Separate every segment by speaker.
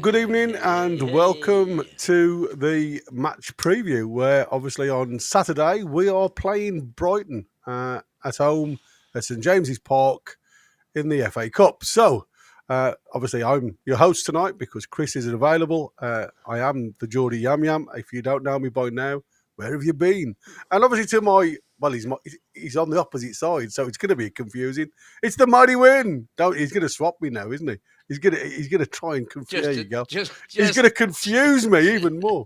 Speaker 1: good evening and welcome to the match preview where obviously on Saturday we are playing Brighton at home at St James's Park in the FA Cup. So obviously I'm your host tonight because Chris isn't available. I am the Geordie Yam Yam. If you don't know me by now, where have you been? And obviously to my, well, he's on the opposite side, so it's going to be confusing. It's the mighty win. He's going to swap me now, isn't he? He's gonna try and confuse. There you go. He's gonna confuse me even more.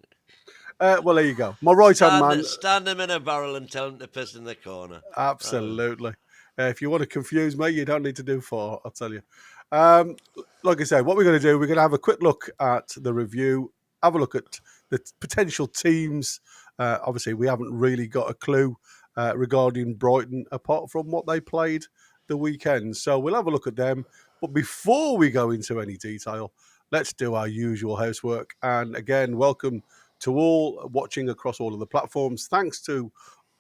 Speaker 1: Well, there you go. My right hand man.
Speaker 2: Stand him in a barrel and tell him to piss in the corner.
Speaker 1: Absolutely. If you want to confuse me, you don't need to do far. I'll tell you. Like I said, what we're going to do, we're going to have a quick look at the review. Have a look at the potential teams. Obviously, we haven't really got a clue regarding Brighton apart from what they played the weekend. So we'll have a look at them. But before we go into any detail, let's do our usual housework. And again, welcome to all watching across all of the platforms. Thanks to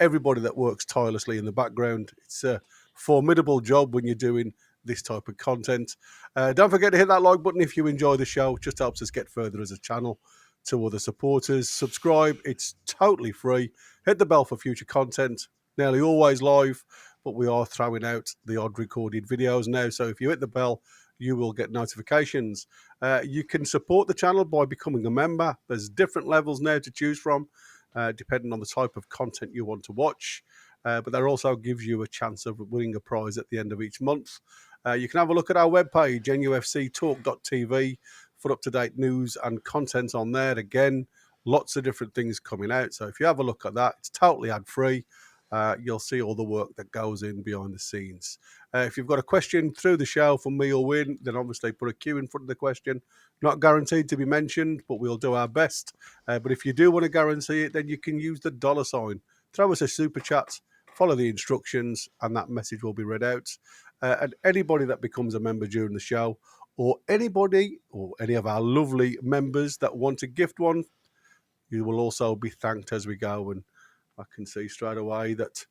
Speaker 1: everybody that works tirelessly in the background. It's a formidable job when you're doing this type of content. Don't forget to hit that like button if you enjoy the show. It just helps us get further as a channel to other supporters. Subscribe. It's totally free. Hit the bell for future content. Nearly always live, but we are throwing out the odd recorded videos now. So if you hit the bell, you will get notifications. You can support the channel by becoming a member. There's different levels now to choose from, depending on the type of content you want to watch. But that also gives you a chance of winning a prize at the end of each month. You can have a look at our webpage, NUFCtalk.tv, for up-to-date news and content on there. Again, lots of different things coming out. So if you have a look at that, it's totally ad-free. You'll see all the work that goes in behind the scenes. If you've got a question through the show for me or Win, then obviously put a Q in front of the question. Not guaranteed to be mentioned, but we'll do our best. But if you do want to guarantee it, then you can use the $sign. Throw us a super chat, follow the instructions, and that message will be read out. And anybody that becomes a member during the show, or anybody or any of our lovely members that want to gift one, you will also be thanked as we go. And I can see straight away that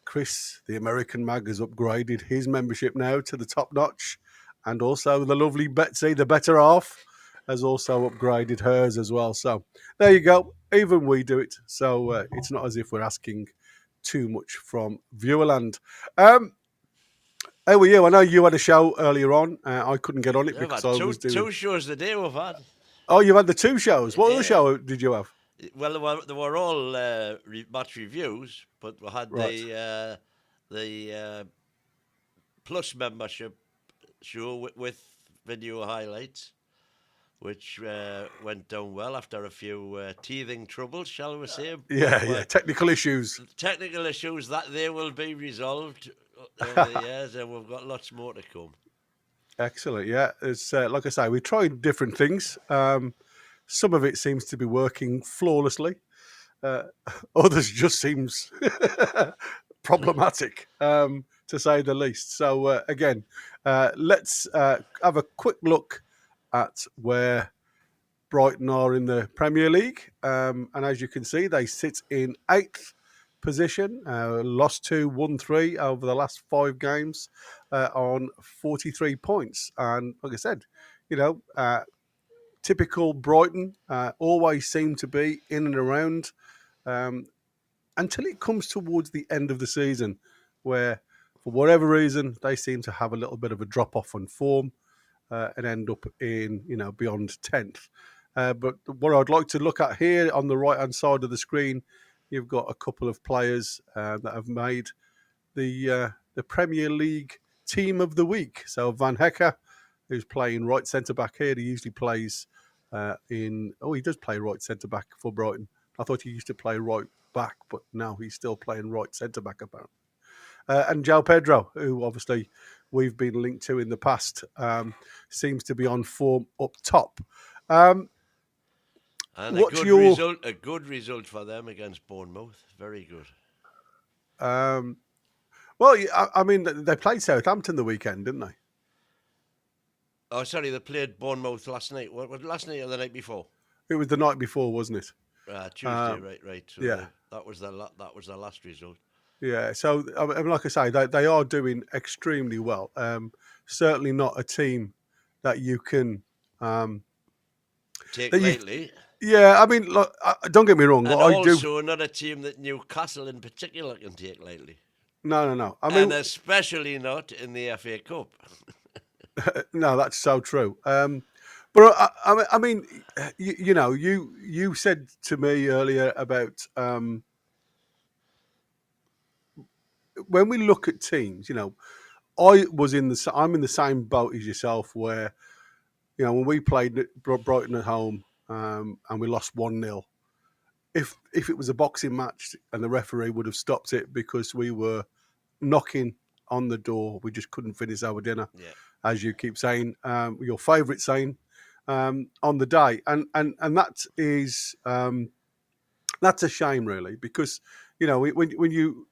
Speaker 1: Chris, the American mag, has upgraded his membership now to the top notch. And also the lovely Betsy, the better half, has also upgraded hers as well. So there you go. Even we do it. So it's not as if we're asking too much from Viewerland. How were you? I know you had a show earlier on. I couldn't get on it because I was doing...
Speaker 2: Two shows a day we've had.
Speaker 1: Oh, you had the two shows. What other show did you have?
Speaker 2: Well, they were all match reviews, but we had the Plus membership show with video highlights, which went down well after a few teething troubles, shall we say?
Speaker 1: Yeah, technical issues.
Speaker 2: Technical issues that they will be resolved over the years, and we've got lots more to come.
Speaker 1: Excellent, yeah. It's like I say, we tried different things. Some of it seems to be working flawlessly. Others just seems problematic, to say the least. So again, let's have a quick look at where Brighton are in the Premier League. And as you can see, they sit in 8th position, lost 2, won 3 over the last 5 games on 43 points. And like I said, typical Brighton, always seem to be in and around until it comes towards the end of the season, where for whatever reason they seem to have a little bit of a drop off on form and end up in beyond 10th. But what I'd like to look at here on the right hand side of the screen, you've got a couple of players that have made the Premier League Team of the Week. So Van Hecker, who's playing right centre-back here. He usually plays he does play right centre-back for Brighton. I thought he used to play right back, but now he's still playing right centre-back apparently. And João Pedro, who obviously we've been linked to in the past, seems to be on form up top.
Speaker 2: And a good result for them against Bournemouth. Very good.
Speaker 1: Well, I mean, they played Southampton the weekend, didn't they?
Speaker 2: Oh, sorry, they played Bournemouth last night. What last night or the night before?
Speaker 1: It was the night before, wasn't it?
Speaker 2: Tuesday, right. So
Speaker 1: yeah,
Speaker 2: that was the last result.
Speaker 1: Yeah, so I mean, like I say, they are doing extremely well. Certainly not a team that you can
Speaker 2: take
Speaker 1: that you.
Speaker 2: lightly.
Speaker 1: Yeah, I mean, look, don't get me wrong.
Speaker 2: And
Speaker 1: I do.
Speaker 2: also another team that Newcastle in particular can take lightly.
Speaker 1: No. I
Speaker 2: And
Speaker 1: mean,
Speaker 2: especially not in the FA Cup.
Speaker 1: no, that's so true. But I mean, you said to me earlier about when we look at teams. I'm in the same boat as yourself, where when we played Brighton at home and we lost 1-0. If it was a boxing match and the referee would have stopped it because we were knocking on the door, we just couldn't finish our dinner,
Speaker 2: Yeah.
Speaker 1: as you keep saying, your favourite saying on the day, and that is that's a shame, really, because when you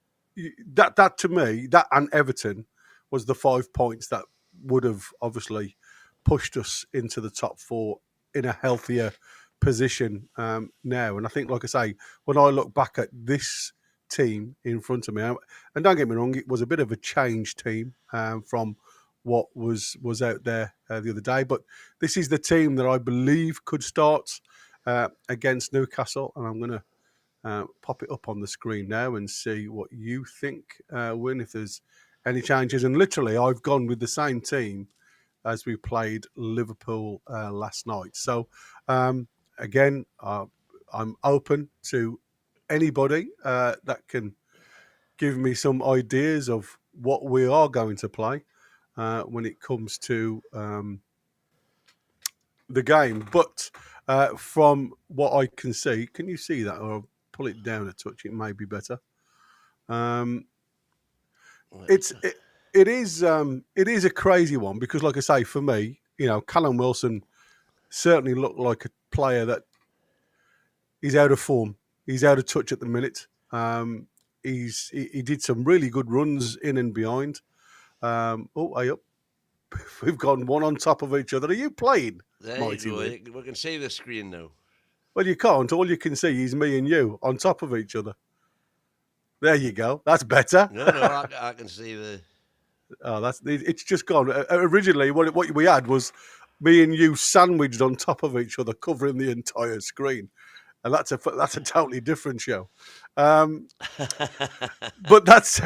Speaker 1: that to me, that and Everton was the 5 points that would have obviously pushed us into the top four in a healthier position now. And I think, like I say, when I look back at this team in front of me, and don't get me wrong, it was a bit of a changed team from what was out there the other day, but this is the team that I believe could start against Newcastle, and I'm going to pop it up on the screen now and see what you think, Win, if there's any changes. And literally, I've gone with the same team as we played Liverpool last night. So, again, I'm open to anybody that can give me some ideas of what we are going to play when it comes to the game. But from what I can see, can you see that? Or I'll pull it down a touch. It may be better. It's it is a crazy one because, like I say, for me, Callum Wilson certainly looked like a player that he's out of form. He's out of touch at the minute. He did some really good runs in and behind. Hey up. We've gone one on top of each other. Are you playing,
Speaker 2: There you
Speaker 1: Mighty
Speaker 2: go.
Speaker 1: Win?
Speaker 2: We can see the screen now.
Speaker 1: Well, you can't. All you can see is me and you on top of each other. There you go. That's better.
Speaker 2: No, I can see the.
Speaker 1: Oh, it's just gone. Originally, what we had was me and you sandwiched on top of each other, covering the entire screen, and that's a totally different show. But that's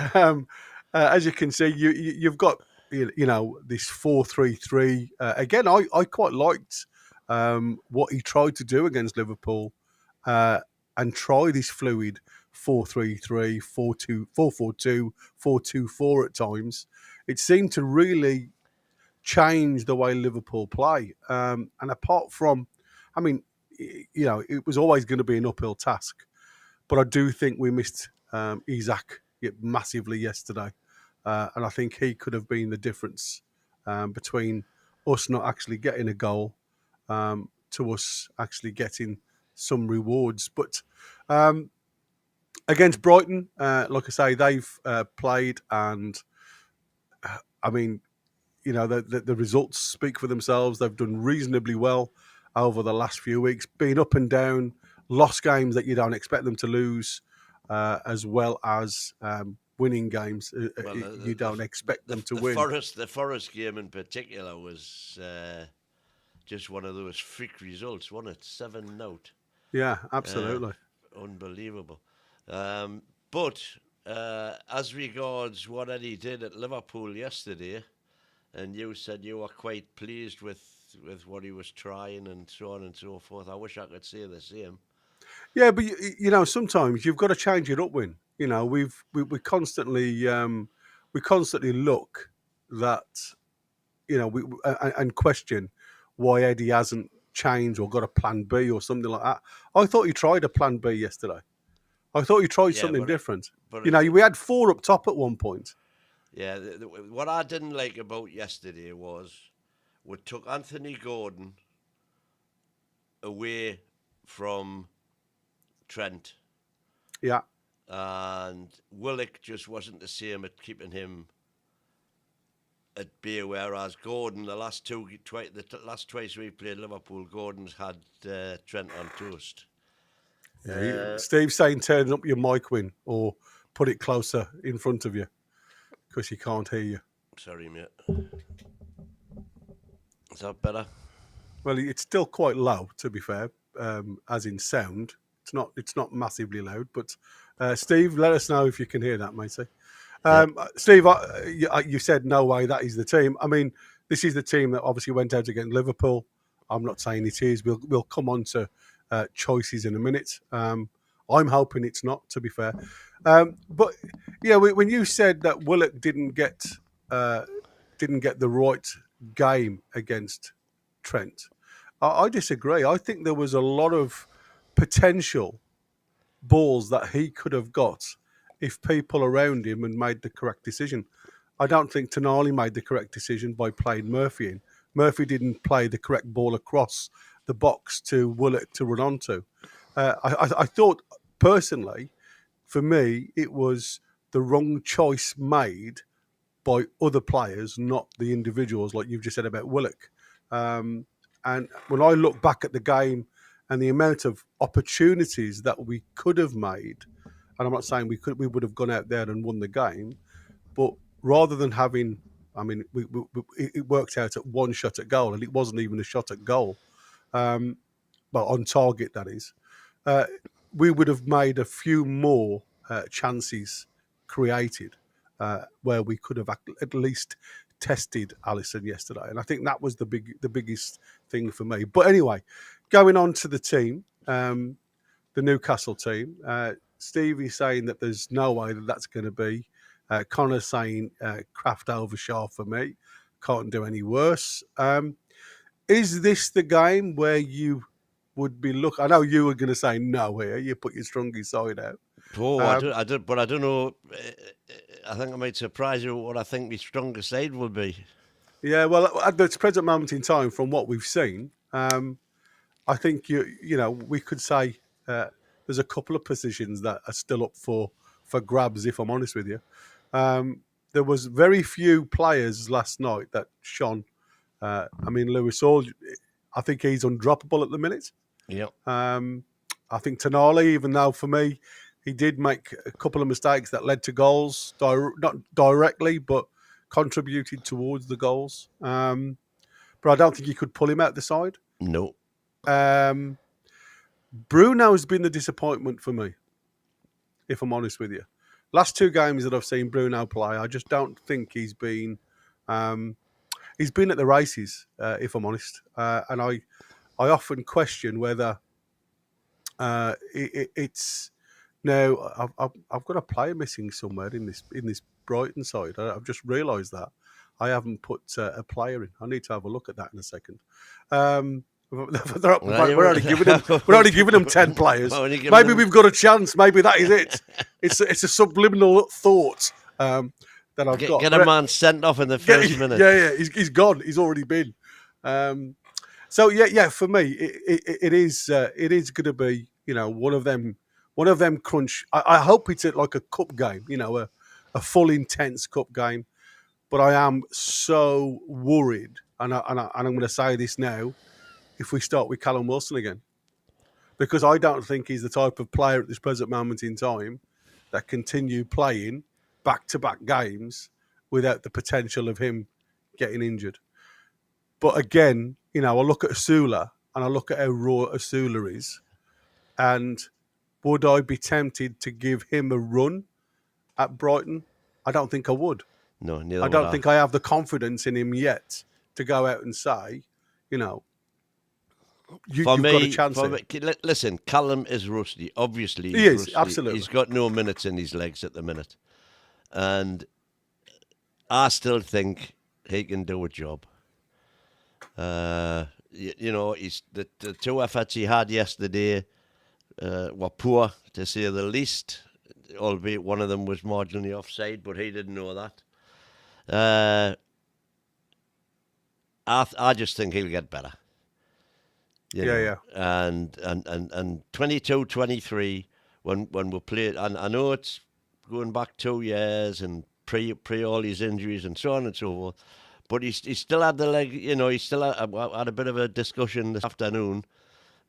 Speaker 1: as you can see, you've got this 4-3-3. Again, I quite liked what he tried to do against Liverpool, and try this fluid 4-3-3, 4-2, 4-4-2, 4-2-4 at times. It seemed to really change the way Liverpool play. And apart from, I mean, it was always going to be an uphill task. But I do think we missed Isak massively yesterday. And I think he could have been the difference between us not actually getting a goal to us actually getting some rewards. But against Brighton, like I say, they've played, and I mean, the results speak for themselves. They've done reasonably well over the last few weeks, been up and down, lost games that you don't expect them to lose, as well as winning games
Speaker 2: Well,
Speaker 1: you don't expect them to win.
Speaker 2: The Forest game in particular was just one of those freak results, wasn't it? 7-0.
Speaker 1: Yeah, absolutely.
Speaker 2: Unbelievable. But as regards what Eddie did at Liverpool yesterday, and you said you were quite pleased with what he was trying and so on and so forth. I wish I could say the same.
Speaker 1: Yeah, but sometimes you've got to change it up. We constantly look that and question why Eddie hasn't changed or got a plan B or something like that. I thought he tried a plan B yesterday. I thought he tried something different.
Speaker 2: But
Speaker 1: we had 4 up top at one point.
Speaker 2: Yeah, what I didn't like about yesterday was we took Anthony Gordon away from Trent.
Speaker 1: Yeah.
Speaker 2: And Willock just wasn't the same at keeping him at bay, whereas Gordon, the last twice we played Liverpool, Gordon's had Trent on toast.
Speaker 1: Yeah, Steve's saying turn up your mic, Win, or put it closer in front of you because he can't hear you.
Speaker 2: Sorry, mate. Is that better?
Speaker 1: Well, it's still quite low, to be fair, as in sound. It's not massively loud, but Steve, let us know if you can hear that, matey.
Speaker 2: Yeah.
Speaker 1: Steve, you said no way that is the team. I mean, this is the team that obviously went out against Liverpool. I'm not saying it is. We'll come on to choices in a minute. I'm hoping it's not, to be fair. But yeah, when you said that Willock didn't get the right game against Trent, I disagree. I think there was a lot of potential balls that he could have got if people around him had made the correct decision. I don't think Tonali made the correct decision by playing Murphy in. Murphy didn't play the correct ball across the box to Willock to run onto. I thought, personally, for me, it was the wrong choice made by other players, not the individuals, like you've just said about Willock. And when I look back at the game and the amount of opportunities that we could have made, and I'm not saying we would have gone out there and won the game, but rather than having, I mean, it worked out at one shot at goal, and it wasn't even a shot at goal, well, on target, that is. We would have made a few more chances created where we could have at least tested Alisson yesterday, and I think that was the biggest thing for me. But anyway, going on to the team, the Newcastle team. Steve is saying that there's no way that that's going to be. Connor's saying Kraft over Shaw for me. Can't do any worse. Is this the game where you would be I know you were going to say no here. You put your strongest side out.
Speaker 2: Oh, I do, but I don't know. I think I might surprise you what I think my strongest side will be.
Speaker 1: Yeah, well, at the present moment in time, from what we've seen, I think we could say there's a couple of positions that are still up for grabs. If I'm honest with you, there was very few players last night that shone. I mean, Lewis Hall, I think he's undroppable at the minute.
Speaker 2: Yeah.
Speaker 1: I think Tonali, even though for me he did make a couple of mistakes that led to goals, not directly, but contributed towards the goals. But I don't think you could pull him out the side.
Speaker 2: No.
Speaker 1: Bruno has been the disappointment for me, if I'm honest with you. Last two games that I've seen Bruno play, I just don't think he's been at the races, if I'm honest. And I often question whether it's now I've got a player missing somewhere in this Brighton side. I've just realised that I haven't put a player in. I need to have a look at that in a second. We're only giving them 10 players. Maybe we've got a chance. Maybe that is it. It's a subliminal thought that I've got.
Speaker 2: Get a man sent off in the first minute.
Speaker 1: Yeah, he's gone. He's already been. So yeah. For me, it is going to be one of them crunch. I hope it's like a cup game, a full intense cup game. But I am so worried, and I'm going to say this now, if we start with Callum Wilson again, because I don't think he's the type of player at this present moment in time that continue playing back-to-back games without the potential of him getting injured. But again, I look at Asula and I look at how raw Asula is, and would I be tempted to give him a run at Brighton? I don't think I would.
Speaker 2: No, neither
Speaker 1: I don't think I have the confidence in him yet to go out and say, you've got a chance here.
Speaker 2: Listen, Callum is rusty. Obviously,
Speaker 1: he is
Speaker 2: rusty.
Speaker 1: absolutely.
Speaker 2: He's got no minutes in his legs at the minute, and I still think he can do a job. He's the two efforts he had yesterday were poor, to say the least. Albeit one of them was marginally offside, but he didn't know that. I just think he'll get better.
Speaker 1: Yeah.
Speaker 2: And 22-23 when we played, and I know it's going back 2 years and pre all his injuries and so on and so forth, but he still had the leg. He still had a bit of a discussion this afternoon,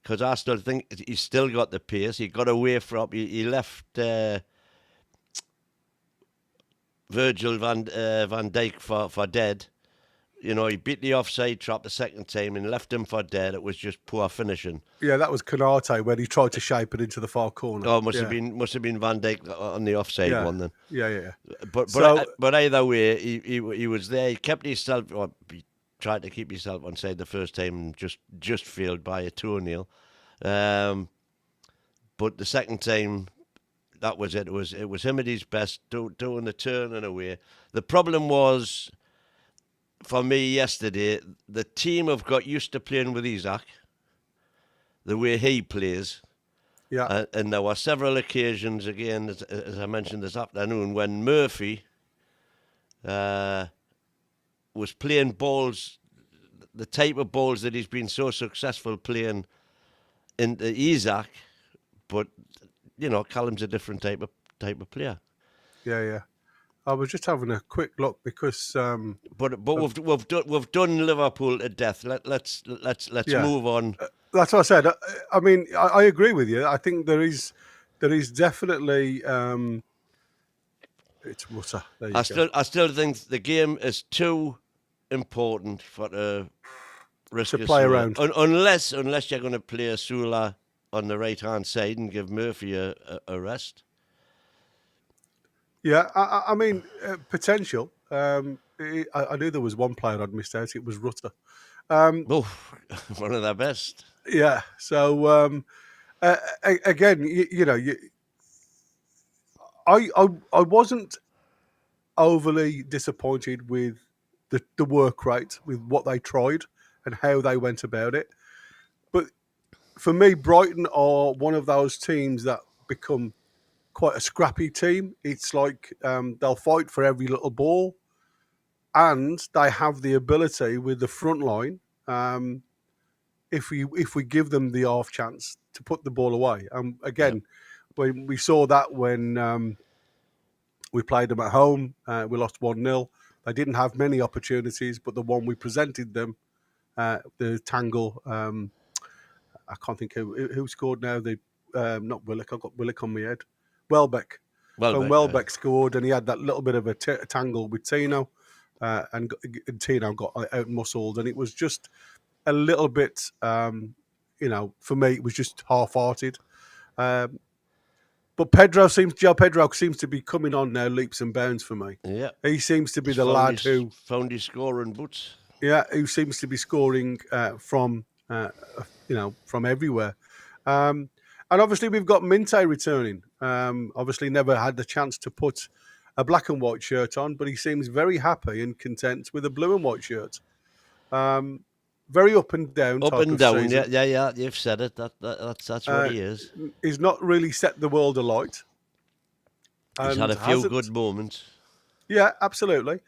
Speaker 2: because I still think he's still got the pace. He got away from. He left Virgil van Dijk for dead. You know, he beat the offside trap the second time and left him for dead. It was just poor finishing.
Speaker 1: Yeah, that was Canate when he tried to shape it into the far corner.
Speaker 2: Oh,
Speaker 1: Yeah,
Speaker 2: must have been Van Dijk on the offside
Speaker 1: yeah,
Speaker 2: one then.
Speaker 1: yeah.
Speaker 2: But
Speaker 1: So
Speaker 2: but either way, he was there. He kept himself. Or he tried to keep himself on side the first time and just failed by a toenail. But the second time, that was it. It was him at his best, doing the turn and away. The problem was for me yesterday. The team have got used to playing with Isaac the way he plays.
Speaker 1: yeah,
Speaker 2: And there were several occasions, again, as I mentioned this afternoon, when Murphy was playing balls, the type of balls that he's been so successful playing into Isaac, but you know, Callum's a different type of player.
Speaker 1: yeah. I was just having a quick look because
Speaker 2: But we've done Liverpool to death. Let's
Speaker 1: yeah,
Speaker 2: move on.
Speaker 1: that's what I said. I mean, I agree with you. I think there is definitely it's Rutter. There you go.
Speaker 2: I still think the game is too important for the risk
Speaker 1: To
Speaker 2: of
Speaker 1: play
Speaker 2: Sula.
Speaker 1: around.
Speaker 2: Unless you're going to play Sula on the right hand side and give Murphy a rest.
Speaker 1: Yeah, I mean potential. I knew there was one player I'd missed out. It was Rutter.
Speaker 2: Oh, one of the best.
Speaker 1: Yeah. So again, you know, I wasn't overly disappointed with the work rate, with what they tried and how they went about it. But for me, Brighton are one of those teams that become quite a scrappy team. It's like they'll fight for every little ball, and they have the ability with the front line. If we give them the half chance to put the ball away, again, when we saw that when we played them at home, we lost 1-0. They didn't have many opportunities, but the one we presented them, the tangle. I can't think who scored now. Not Willock. I've got Willock on my head. Welbeck. When Welbeck scored, and he had that little bit of a tangle with Tino, and Tino got out muscled, and it was just a little bit, you know, for me, it was just half-hearted. But Pedro seems to be coming on now leaps and bounds for me.
Speaker 2: Yeah,
Speaker 1: he seems to be the lad who
Speaker 2: found his scoring boots.
Speaker 1: Yeah, who seems to be scoring from you know, from everywhere. And obviously we've got Minte returning. Obviously never had the chance to put a black and white shirt on, but he seems very happy and content with a blue and white shirt. Very up and down.
Speaker 2: Up and down,
Speaker 1: season.
Speaker 2: yeah. You've said it. That's what he is.
Speaker 1: He's not really set the world alight.
Speaker 2: He's had a few good moments.
Speaker 1: Yeah, absolutely.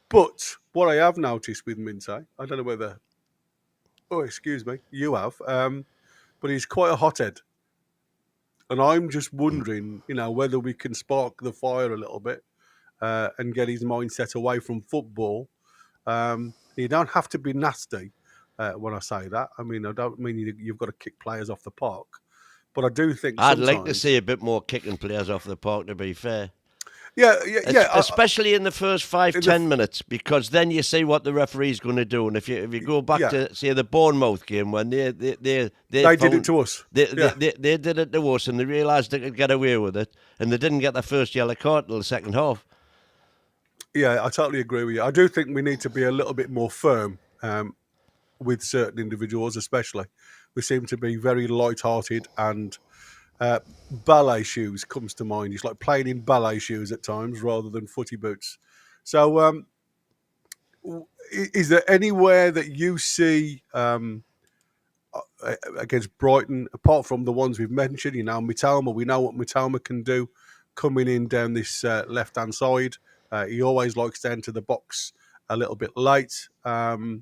Speaker 1: But what I have noticed with Minte, I don't know whether, excuse me, you have, but he's quite a hothead. And I'm just wondering, you know, whether we can spark the fire a little bit and get his mindset away from football. You don't have to be nasty when I say that. I mean, I don't mean you've got to kick players off the park. But I do think
Speaker 2: I'd like to see a bit more kicking players off the park, to be fair.
Speaker 1: Yeah.
Speaker 2: Especially in the firfirst 5-10 minutes, because then you see what the referee's going to do. And if you go back to, say, the Bournemouth game, when they
Speaker 1: did it to us.
Speaker 2: They did it to us, and they realised they could get away with it, and they didn't get their first yellow card till the second half.
Speaker 1: Yeah, I totally agree with you. I do think we need to be a little bit more firm with certain individuals, especially. We seem to be very light-hearted, and ballet shoes comes to mind. It's like playing in ballet shoes at times rather than footy boots. So is there anywhere that you see against Brighton, apart from the ones we've mentioned, you know, Mitoma, we know what Mitoma can do coming in down this left-hand side. He always likes to enter the box a little bit late.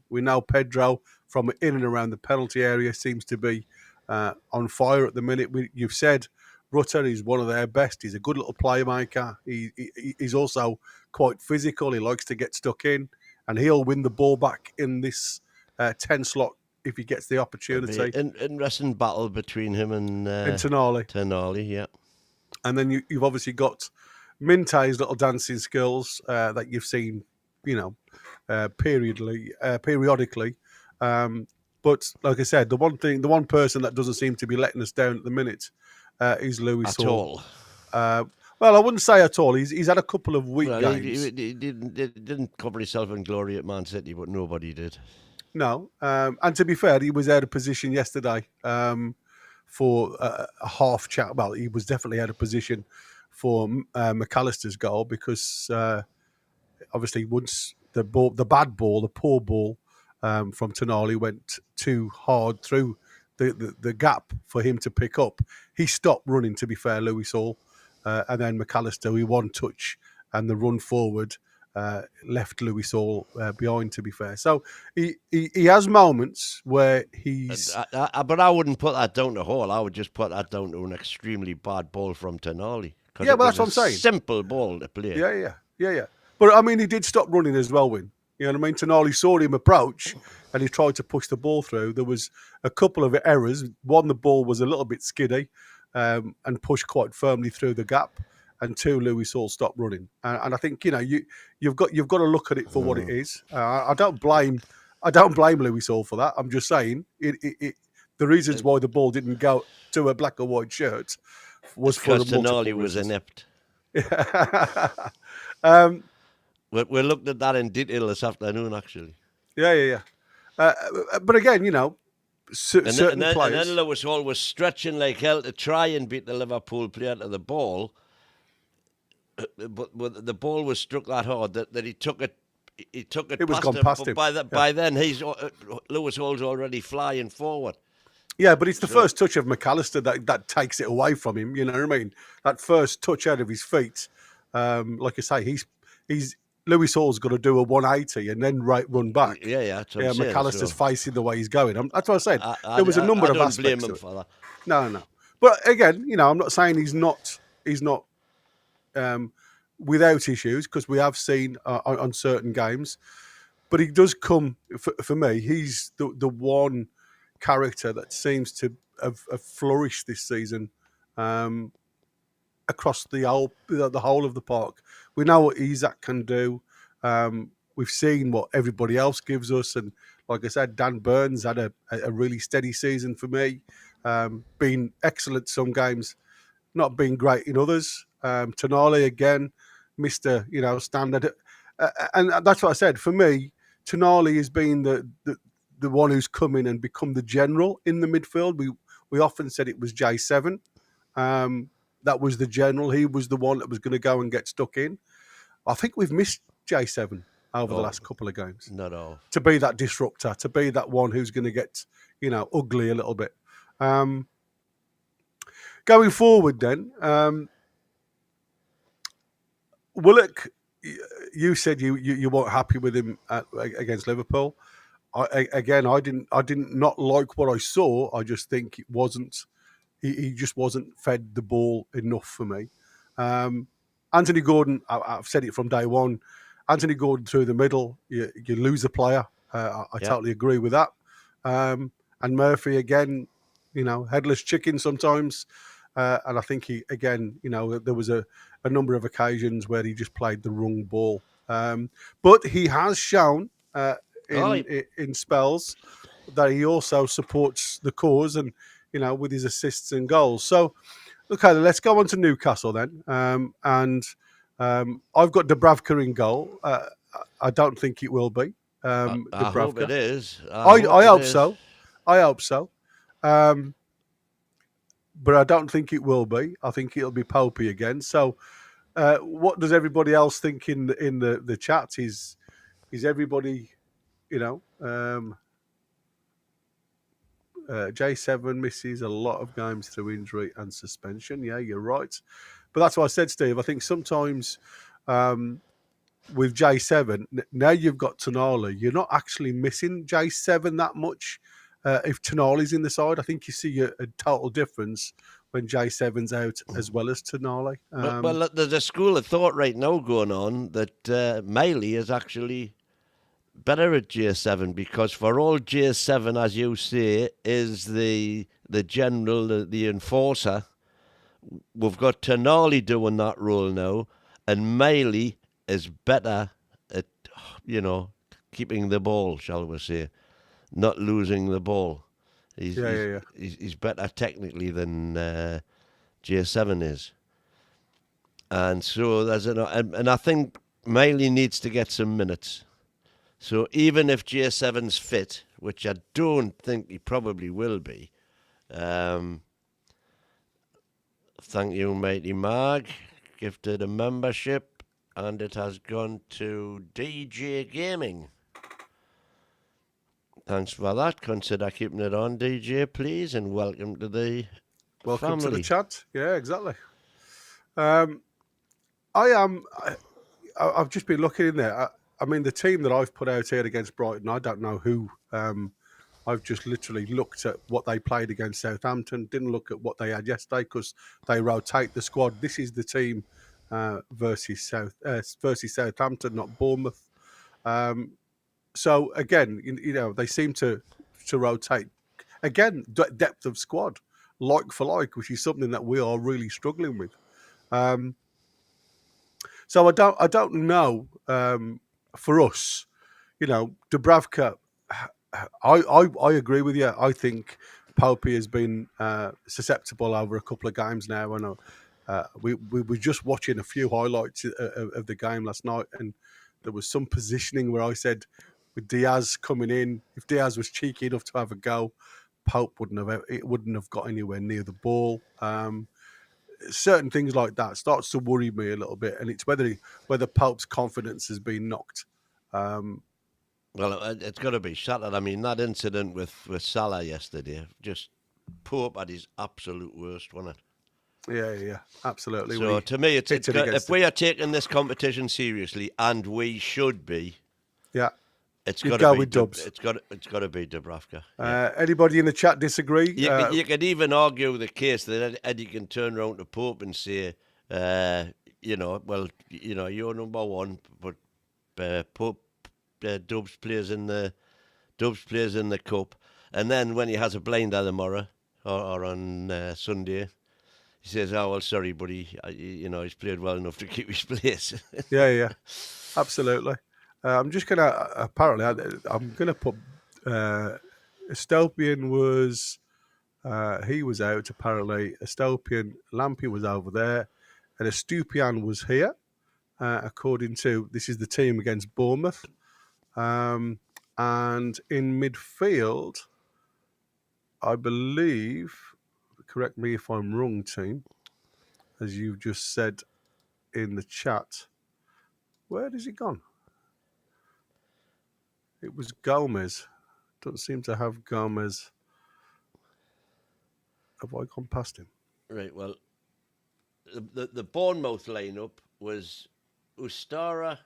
Speaker 1: We know Pedro from in and around the penalty area seems to be on fire at the minute. You've said Rutter is one of their best. He's a good little playmaker. He's also quite physical. He likes to get stuck in, and he'll win the ball back in this 10 slot if he gets the opportunity.
Speaker 2: Interesting battle between him and
Speaker 1: Tonali.
Speaker 2: Tonali, yeah.
Speaker 1: And then you've obviously got Minte's little dancing skills that you've seen, you know, periodically. But like I said, the one person that doesn't seem to be letting us down at the minute is Louis
Speaker 2: At
Speaker 1: Saul.
Speaker 2: all.
Speaker 1: Well, I wouldn't say at all. He's had a couple of weak
Speaker 2: Well,
Speaker 1: games.
Speaker 2: he didn't cover himself in glory at Man City, but nobody did.
Speaker 1: No, and to be fair, he was out of position yesterday for a half chat. Well, he was definitely out of position for McAllister's goal because obviously once the poor ball from Tonali went too hard through the gap for him to pick up, he stopped running. To be fair, Louis Saul, and then McAllister, he one touch and the run forward left Louis Saul behind. To be fair, so he has moments where he's.
Speaker 2: But I wouldn't put that down to Hall. I would just put that down to an extremely bad ball from Tonali.
Speaker 1: Yeah, but that's what I'm saying.
Speaker 2: Simple ball to play.
Speaker 1: Yeah. But I mean, he did stop running as well, Win. You know what I mean? Tonali saw him approach and he tried to push the ball through. There was a couple of errors. One, the ball was a little bit skiddy and pushed quite firmly through the gap. And two, Louis Saul stopped running. And I think you've got to look at it for what it is. I don't blame Louis Saul for that. I'm just saying the reasons why the ball didn't go to a black or white shirt was for
Speaker 2: because Tonali was inept. We looked at that in detail this afternoon, actually.
Speaker 1: Yeah. But again, certain players.
Speaker 2: And then Lewis Hall was stretching like hell to try and beat the Liverpool player to the ball. But the ball was struck that hard that he took it. He took it.
Speaker 1: It was
Speaker 2: past
Speaker 1: gone past him.
Speaker 2: By then, Lewis Hall's already flying forward.
Speaker 1: Yeah, but it's the first touch of McAllister that takes it away from him. You know what I mean? That first touch out of his feet. Like I say, he's Louis Hall's got to do a 180 and then run back.
Speaker 2: Yeah.
Speaker 1: McAllister's facing the way he's going. That's what I said. There was a number of aspects.
Speaker 2: I don't blame him for that.
Speaker 1: No. But again, I'm not saying he's not without issues, because we have seen on certain games. But he does come for me. He's the one character that seems to have flourished this season across the whole of the park. We know what Isak can do. We've seen what everybody else gives us, and like I said, Dan Burns had a really steady season for me. Been excellent some games, not been great in others. Tonali again, Mr. Standard, and that's what I said. For me, Tonali has been the one who's come in and become the general in the midfield. We often said it was J7. That was the general. He was the one that was going to go and get stuck in. I think we've missed J7 over the last couple of games.
Speaker 2: Not all.
Speaker 1: To be that disruptor, to be that one who's going to get, ugly a little bit. Going forward then, Willock, you said you weren't happy with him against Liverpool. I didn't not like what I saw. I just think it wasn't. He just wasn't fed the ball enough for me. Anthony Gordon, I've said it from day one. Anthony Gordon through the middle, you lose a player. I totally agree with that. And Murphy again, headless chicken sometimes. And I think he again, there was a number of occasions where he just played the wrong ball. But he has shown in spells that he also supports the cause, and with his assists and goals. So, okay, let's go on to Newcastle then. And I've got Dubravka in goal. I don't think it will be.
Speaker 2: I hope it is.
Speaker 1: I hope so. I hope so. But I don't think it will be. I think it'll be Popey again. So, what does everybody else think in the chat? Is everybody, J7 misses a lot of games through injury and suspension. Yeah, you're right. But that's what I said, Steve. I think sometimes with J7, now you've got Tonali, you're not actually missing J7 that much. If Tonali's in the side, I think you see a total difference when J7's out as well as Tonali.
Speaker 2: Well, there's a school of thought right now going on that Miley is actually better at J7, because for all J7, as you say, is the general, the enforcer. We've got Tonali doing that role now, and Miley is better at keeping the ball, shall we say, not losing the ball. He's better technically than J7 is. And so and I think Miley needs to get some minutes. So even if J7's fit, which I don't think he probably will be, thank you, Mighty Mag, gifted a membership, and it has gone to DJ Gaming. Thanks for that. Consider keeping it on, DJ, please, and welcome to the family.
Speaker 1: To the chat. Yeah, exactly. I've just been looking in there. I mean, the team that I've put out here against Brighton, I don't know who. I've just literally looked at what they played against Southampton. Didn't look at what they had yesterday because they rotate the squad. This is the team versus Southampton, not Bournemouth. So again, they seem to rotate. Again, depth of squad, like for like, which is something that we are really struggling with. So I don't know. For us, Dubravka. I agree with you. I think Popey has been susceptible over a couple of games now. And we were just watching a few highlights of the game last night, and there was some positioning where I said, with Diaz coming in, if Diaz was cheeky enough to have a go, Pope wouldn't have got anywhere near the ball. Certain things like that starts to worry me a little bit, and it's whether Pope's confidence has been knocked.
Speaker 2: Well, it's got to be shattered. I mean, that incident with Salah yesterday, just Pope at his absolute worst, wasn't it?
Speaker 1: Yeah, absolutely.
Speaker 2: So to me, if we are taking this competition seriously, and we should be, it's got to be
Speaker 1: Dubs.
Speaker 2: It's got to be Dubravka.
Speaker 1: Anybody in the chat disagree?
Speaker 2: You could even argue the case that Eddie can turn around to Pope and say, you're number one, but Pope. Dubs plays in the cup, and then when he has a blinder tomorrow or on Sunday, he says, "Oh well, sorry, buddy. He's played well enough to keep his place."
Speaker 1: yeah, absolutely. I'm just gonna put Estopian was he was out apparently. Estopian Lampy was over there, and Estupian was here. According to this is the team against Bournemouth. And in midfield, I believe, correct me if I'm wrong, team, as you've just said in the chat, where has he gone? It was Gomez. Don't seem to have Gomez. Have I gone past him?
Speaker 2: Right, well, the Bournemouth lineup was Ustara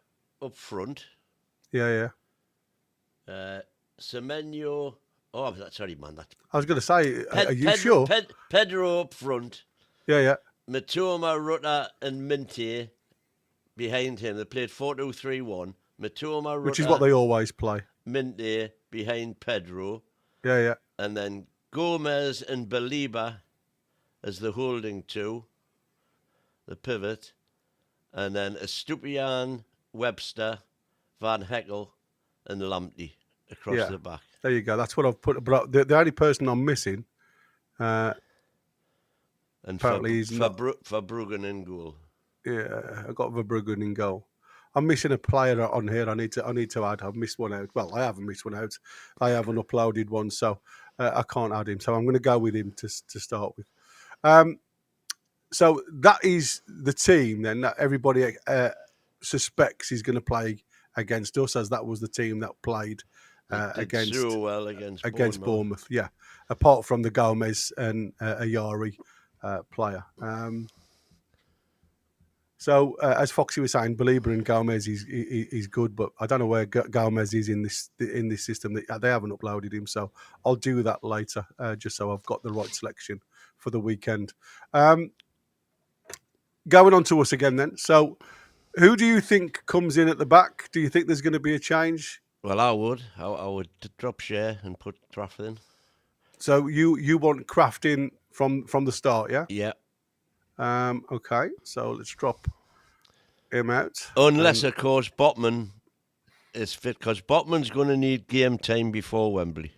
Speaker 2: up front.
Speaker 1: Yeah.
Speaker 2: Semenyo. Oh, sorry, man.
Speaker 1: I was going to say, are you sure?
Speaker 2: Pedro up front.
Speaker 1: Yeah.
Speaker 2: Matoma, Rutter, and Minty behind him. They played 4-2-3-1. Matoma, Rutter,
Speaker 1: which is what they always play.
Speaker 2: Minty behind Pedro.
Speaker 1: Yeah.
Speaker 2: And then Gomez and Baliba as the holding two, the pivot. And then Estupian, Webster, Van Heckel, and Lamptey across the back.
Speaker 1: There you go. That's what I've put. But the only person I'm missing,
Speaker 2: and
Speaker 1: apparently he's not.
Speaker 2: Verbruggen in goal.
Speaker 1: Yeah, I got Verbruggen in goal. I'm missing a player on here. I need to add. I've missed one out. Well, I haven't missed one out. I haven't uploaded one, so I can't add him. So I'm going to go with him to start with. So that is the team then that everybody suspects is going to play against us, as that was the team that played against Bournemouth. Yeah, apart from the Gomez and Ayari player. So as Foxy was saying, Belieber and Gomez he's good, but I don't know where Gomez is in this system. They haven't uploaded him, so I'll do that later, just so I've got the right selection for the weekend. Going on to us again then. So who do you think comes in at the back? Do you think there's going to be a change?
Speaker 2: Well, I would drop Shea and put Trafford in.
Speaker 1: So you want Kraft in from the start, yeah?
Speaker 2: Yeah.
Speaker 1: Okay, so let's drop him out.
Speaker 2: Unless, of course, Botman is fit, because Botman's going to need game time before Wembley.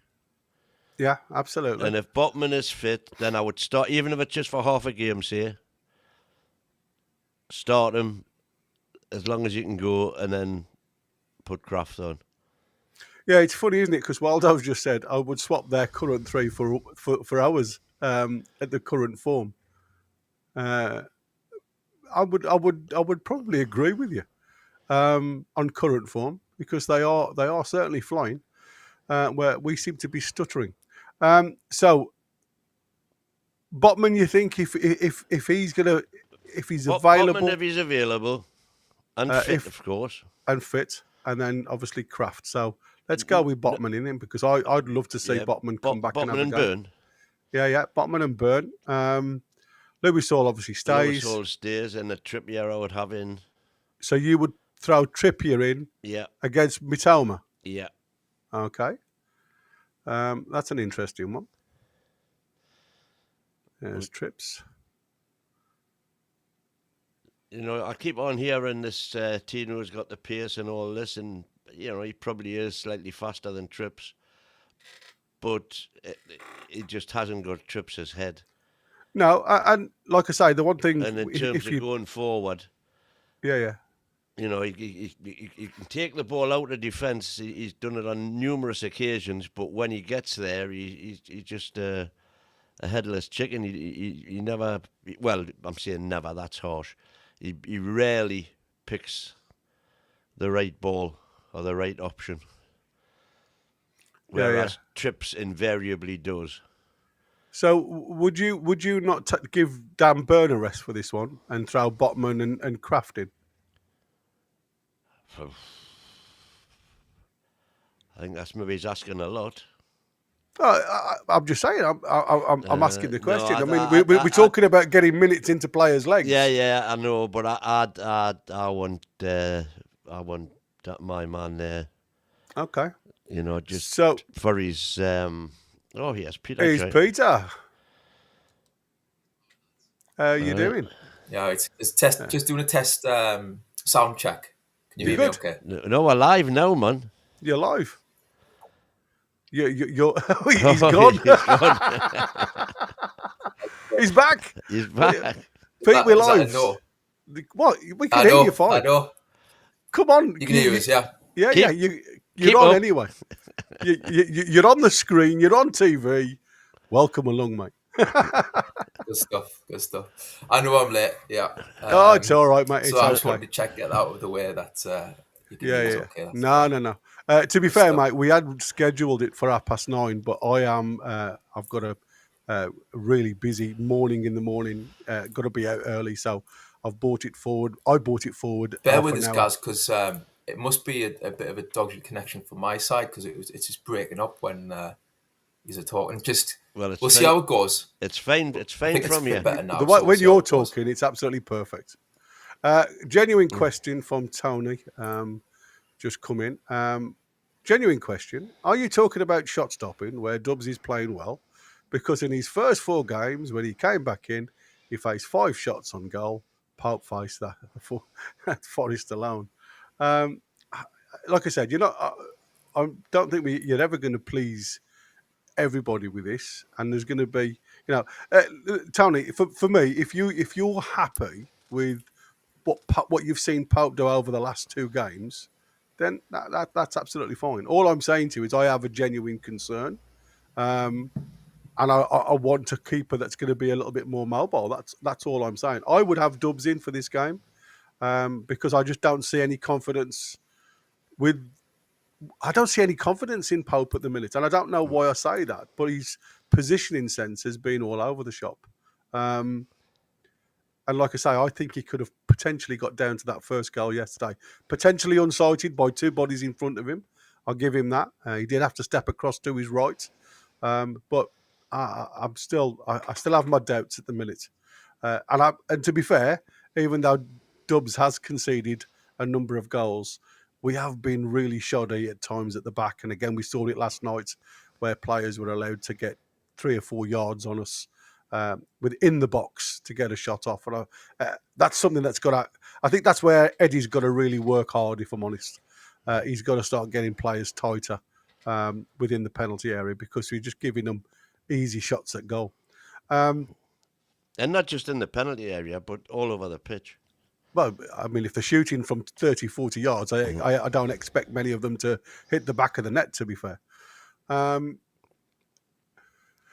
Speaker 1: Yeah, absolutely.
Speaker 2: And if Botman is fit, then I would start, even if it's just for half a game, say, start him as long as you can go, and then put Kraft on.
Speaker 1: Yeah, it's funny, isn't it? Because Waldo's just said I would swap their current three for ours at the current form. I would probably agree with you on current form, because they are certainly flying, where we seem to be stuttering. So Botman, you think if he's available,
Speaker 2: Botman, if he's available, and fit, of course,
Speaker 1: and fit, and then obviously Kraft. So let's go with Botman in him, because I'd love to see Botman come back and have a
Speaker 2: and
Speaker 1: go.
Speaker 2: Burn.
Speaker 1: Yeah, Botman and Burn. Lewis Hall obviously stays.
Speaker 2: Lewis Hall stays, and the Trippier I would have in.
Speaker 1: So you would throw Trippier in against Mitoma?
Speaker 2: Yeah.
Speaker 1: Okay. That's an interesting one. There's Trips.
Speaker 2: You know, I keep on hearing this Tino's got the pace and all this, and, you know, he probably is slightly faster than Trips, but he just hasn't got Trips' head.
Speaker 1: No, and like I say, the one thing...
Speaker 2: And in terms of going forward...
Speaker 1: Yeah.
Speaker 2: You know, he can take the ball out of defence. He's done it on numerous occasions, but when he gets there, he's just a headless chicken. He never... Well, I'm saying never, that's harsh. He rarely picks the right ball or the right option. Whereas Trips invariably does.
Speaker 1: So would you not give Dan Burn a rest for this one and throw Botman and Kraft in?
Speaker 2: I think that's maybe he's asking a lot.
Speaker 1: I'm just saying. I'm asking the question. No, we're talking about getting minutes into players' legs.
Speaker 2: Yeah, I know, but I want my man there.
Speaker 1: Okay.
Speaker 2: You know, just for his. Yes, Peter.
Speaker 1: He's Peter. How are you doing?
Speaker 3: Yeah, it's test. Just doing a test sound check. Can you hear me okay?
Speaker 2: No, we're live now, man.
Speaker 1: You're live. You're he's gone.
Speaker 2: He's gone.
Speaker 1: He's back.
Speaker 2: He's back.
Speaker 1: Pete, we're live. What? We can hear you fine.
Speaker 3: I know.
Speaker 1: Come on.
Speaker 3: You can hear us, yeah?
Speaker 1: Yeah. You're on anyway. You're on the screen. You're on TV. Welcome along, mate.
Speaker 3: Good stuff. I know I'm late, yeah.
Speaker 1: It's all right, mate.
Speaker 3: So I just wanted to check it out of the way that you can hear us okay.
Speaker 1: No. To be fair, mate, we had scheduled it for 9:30, but I've got a really busy morning in the morning. Got to be out early, so I've brought it forward.
Speaker 3: Bear with us, guys, because it must be a bit of a dodgy connection from my side, because it's just breaking up when you're talking. We'll see how it goes.
Speaker 2: It's fine. It's fine from you.
Speaker 3: Now,
Speaker 1: when you're talking, it's absolutely perfect. Genuine question from Tony. Just come in. Genuine question. Are you talking about shot stopping where Dubs is playing well? Because in his first 4 games, when he came back in, he faced 5 shots on goal. Pope faced that for Forest alone. Like I said, I don't think you're ever going to please everybody with this. And there's going to be, Tony, for me, if you're happy with what you've seen Pope do over the last 2 games, then that's absolutely fine. All I'm saying to you is I have a genuine concern, and I want a keeper that's going to be a little bit more mobile. That's all I'm saying. I would have Dubs in for this game because I just don't see any confidence I don't see any confidence in Pope at the minute, and I don't know why I say that, but his positioning sense has been all over the shop. And like I say, I think he could have potentially got down to that first goal yesterday. Potentially unsighted by 2 bodies in front of him. I'll give him that. He did have to step across to his right. But I still have my doubts at the minute. And to be fair, even though Dubs has conceded a number of goals, we have been really shoddy at times at the back. And again, we saw it last night where players were allowed to get 3 or 4 yards on us within the box to get a shot off. And that's something that's got to... I think that's where Eddie's got to really work hard, if I'm honest. he's got to start getting players tighter within the penalty area, because we're just giving them easy shots at goal.
Speaker 2: And not just in the penalty area, but all over the pitch.
Speaker 1: Well, I mean, if they're shooting from 30, 40 yards, I don't expect many of them to hit the back of the net, to be fair.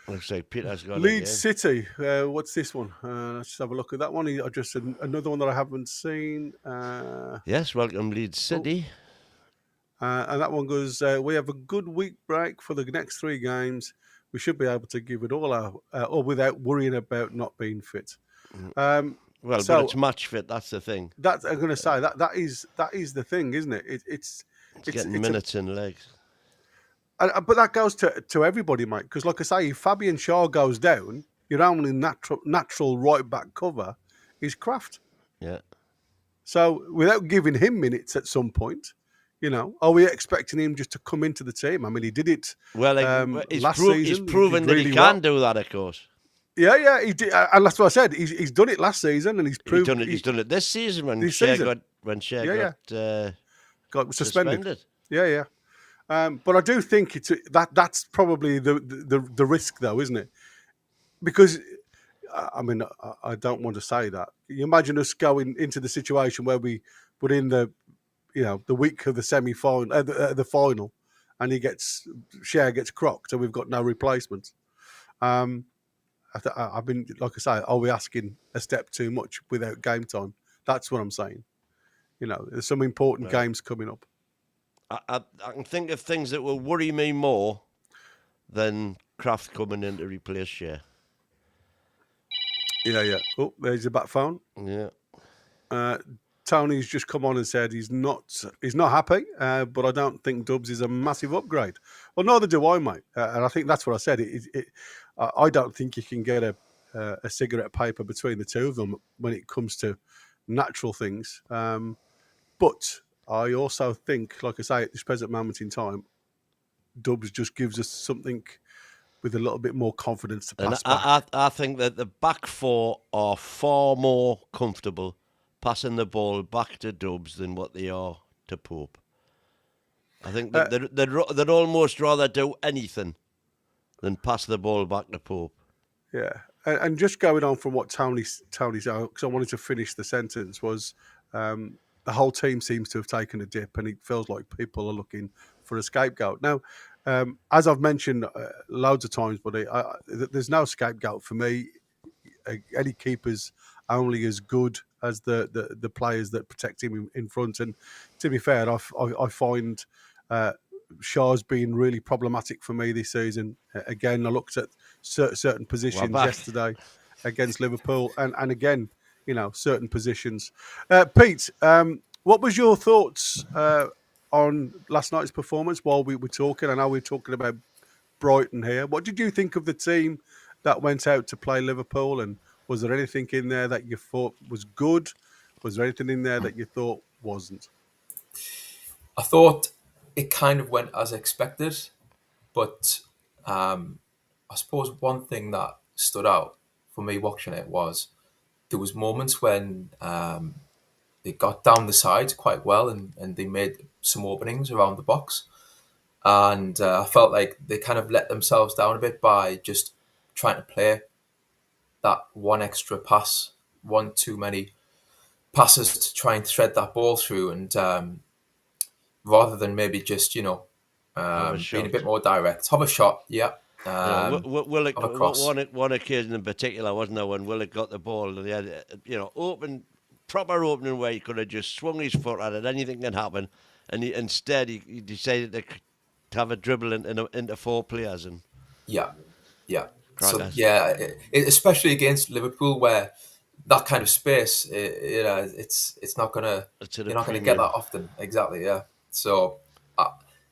Speaker 2: Looks like Peter's got
Speaker 1: Leeds City. What's this one? Let's just have a look at that one. Just another one that I haven't seen.
Speaker 2: Yes, welcome Leeds City.
Speaker 1: And that one goes, we have a good week break for the next 3 games. We should be able to give it all without worrying about not being fit.
Speaker 2: But it's match fit. That's the thing.
Speaker 1: That's I'm going to say that is the thing, isn't it? It's
Speaker 2: getting minutes in legs.
Speaker 1: But that goes to everybody, mate. Because, like I say, if Fabian Schär goes down, your only natural right back cover is Kraft.
Speaker 2: Yeah.
Speaker 1: So without giving him minutes at some point, are we expecting him just to come into the team? I mean, he did it last season.
Speaker 2: He's proven that he can do that, of course.
Speaker 1: Yeah, he did, and that's what I said. He's done it last season, and he's proved
Speaker 2: he's done it this season when Schär got suspended.
Speaker 1: Yeah. But I do think that's probably the risk, though, isn't it? Because I mean, I don't want to say that. You imagine us going into the situation where we put in the week of the semi-final, the final, and Schär gets crocked, and we've got no replacements. I've been, like I say, are we asking a step too much without game time? That's what I'm saying. There's some important games coming up.
Speaker 2: I can think of things that will worry me more than Kraft coming in to replace Schär.
Speaker 1: Yeah. Oh, there's your back phone.
Speaker 2: Yeah.
Speaker 1: Tony's just come on and said he's not happy, but I don't think Dubs is a massive upgrade. Well, neither do I, mate. And I think that's what I said. I don't think you can get a cigarette paper between the two of them when it comes to natural things. But I also think, like I say, at this present moment in time, Dubs just gives us something with a little bit more confidence to pass back.
Speaker 2: I think that the back 4 are far more comfortable passing the ball back to Dubs than what they are to Pope. I think that they'd almost rather do anything than pass the ball back to Pope.
Speaker 1: Yeah, and just going on from what Tony said, because I wanted to finish the sentence, was the whole team seems to have taken a dip, and it feels like people are looking for a scapegoat. Now, as I've mentioned loads of times, buddy, there's no scapegoat for me. Any keeper's only as good as the players that protect him in front. And to be fair, I find Schär's been really problematic for me this season. Again, I looked at certain positions yesterday against Liverpool, and again, certain positions. Pete, what was your thoughts on last night's performance while we were talking? I know we're talking about Brighton here. What did you think of the team that went out to play Liverpool, and was there anything in there that you thought was good? Was there anything in there that you thought wasn't?
Speaker 3: I thought it kind of went as expected, but I suppose one thing that stood out for me watching it was there was moments when they got down the sides quite well and they made some openings around the box. And I felt like they kind of let themselves down a bit by just trying to play that one extra pass, one too many passes to try and thread that ball through. And rather than maybe just, being a bit more direct. Have a shot, yeah.
Speaker 2: Willock, one occasion in particular, wasn't there, when Willock got the ball and he had, proper opening where he could have just swung his foot at it, anything can happen. And instead he decided to have a dribble into 4 players. And
Speaker 3: Yeah. So, especially against Liverpool, where that kind of space, it's not gonna, you're not gonna get that often. Exactly, yeah. So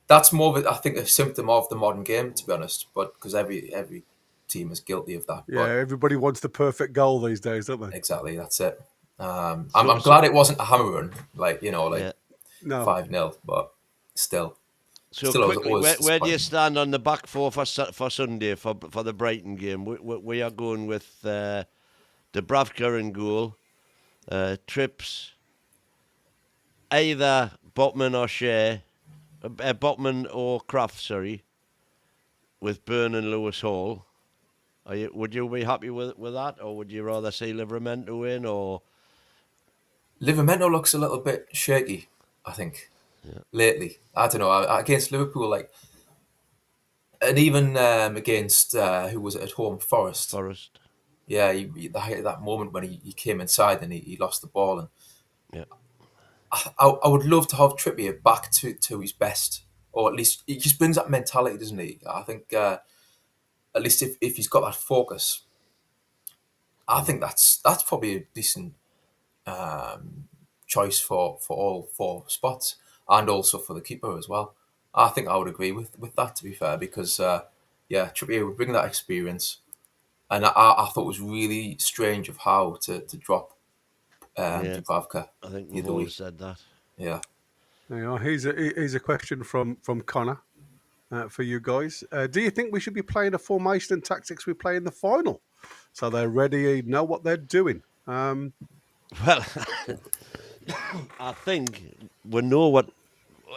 Speaker 3: that's more of I think a symptom of the modern game, to be honest. But because every team is guilty of that.
Speaker 1: Yeah, but everybody wants the perfect goal these days, don't they?
Speaker 3: Exactly, that's it. I'm glad it wasn't a hammer run, 5-0, but still.
Speaker 2: So quickly, where do you stand on the back 4 for Sunday for the Brighton game? We are going with Dubravka in goal, Trips, either Botman or Shea, Botman or Kraft, sorry, with Byrne and Lewis Hall. Would you be happy with that, or would you rather see Livramento win? Or
Speaker 3: Livramento looks a little bit shaky, I think, lately. I don't know. Against Liverpool, like, and even against who was it at home, Forest. Yeah, that moment when he came inside and he lost the ball, and
Speaker 2: yeah,
Speaker 3: I would love to have Trippier back to his best, or at least he just brings that mentality, doesn't he? I think at least if he's got that focus, I think that's probably a decent choice for all four spots, and also for the keeper as well. I think I would agree with that, to be fair, because Trippier would bring that experience, and I thought it was really strange of how to drop Dubravka.
Speaker 2: I think
Speaker 3: the
Speaker 2: we've
Speaker 3: other
Speaker 2: all
Speaker 3: week.
Speaker 2: said that.
Speaker 3: Yeah.
Speaker 1: You know, here's a question from Connor for you guys. Do you think we should be playing the formation and tactics we play in the final, so they're ready, know what they're doing?
Speaker 2: Well, I think we know what.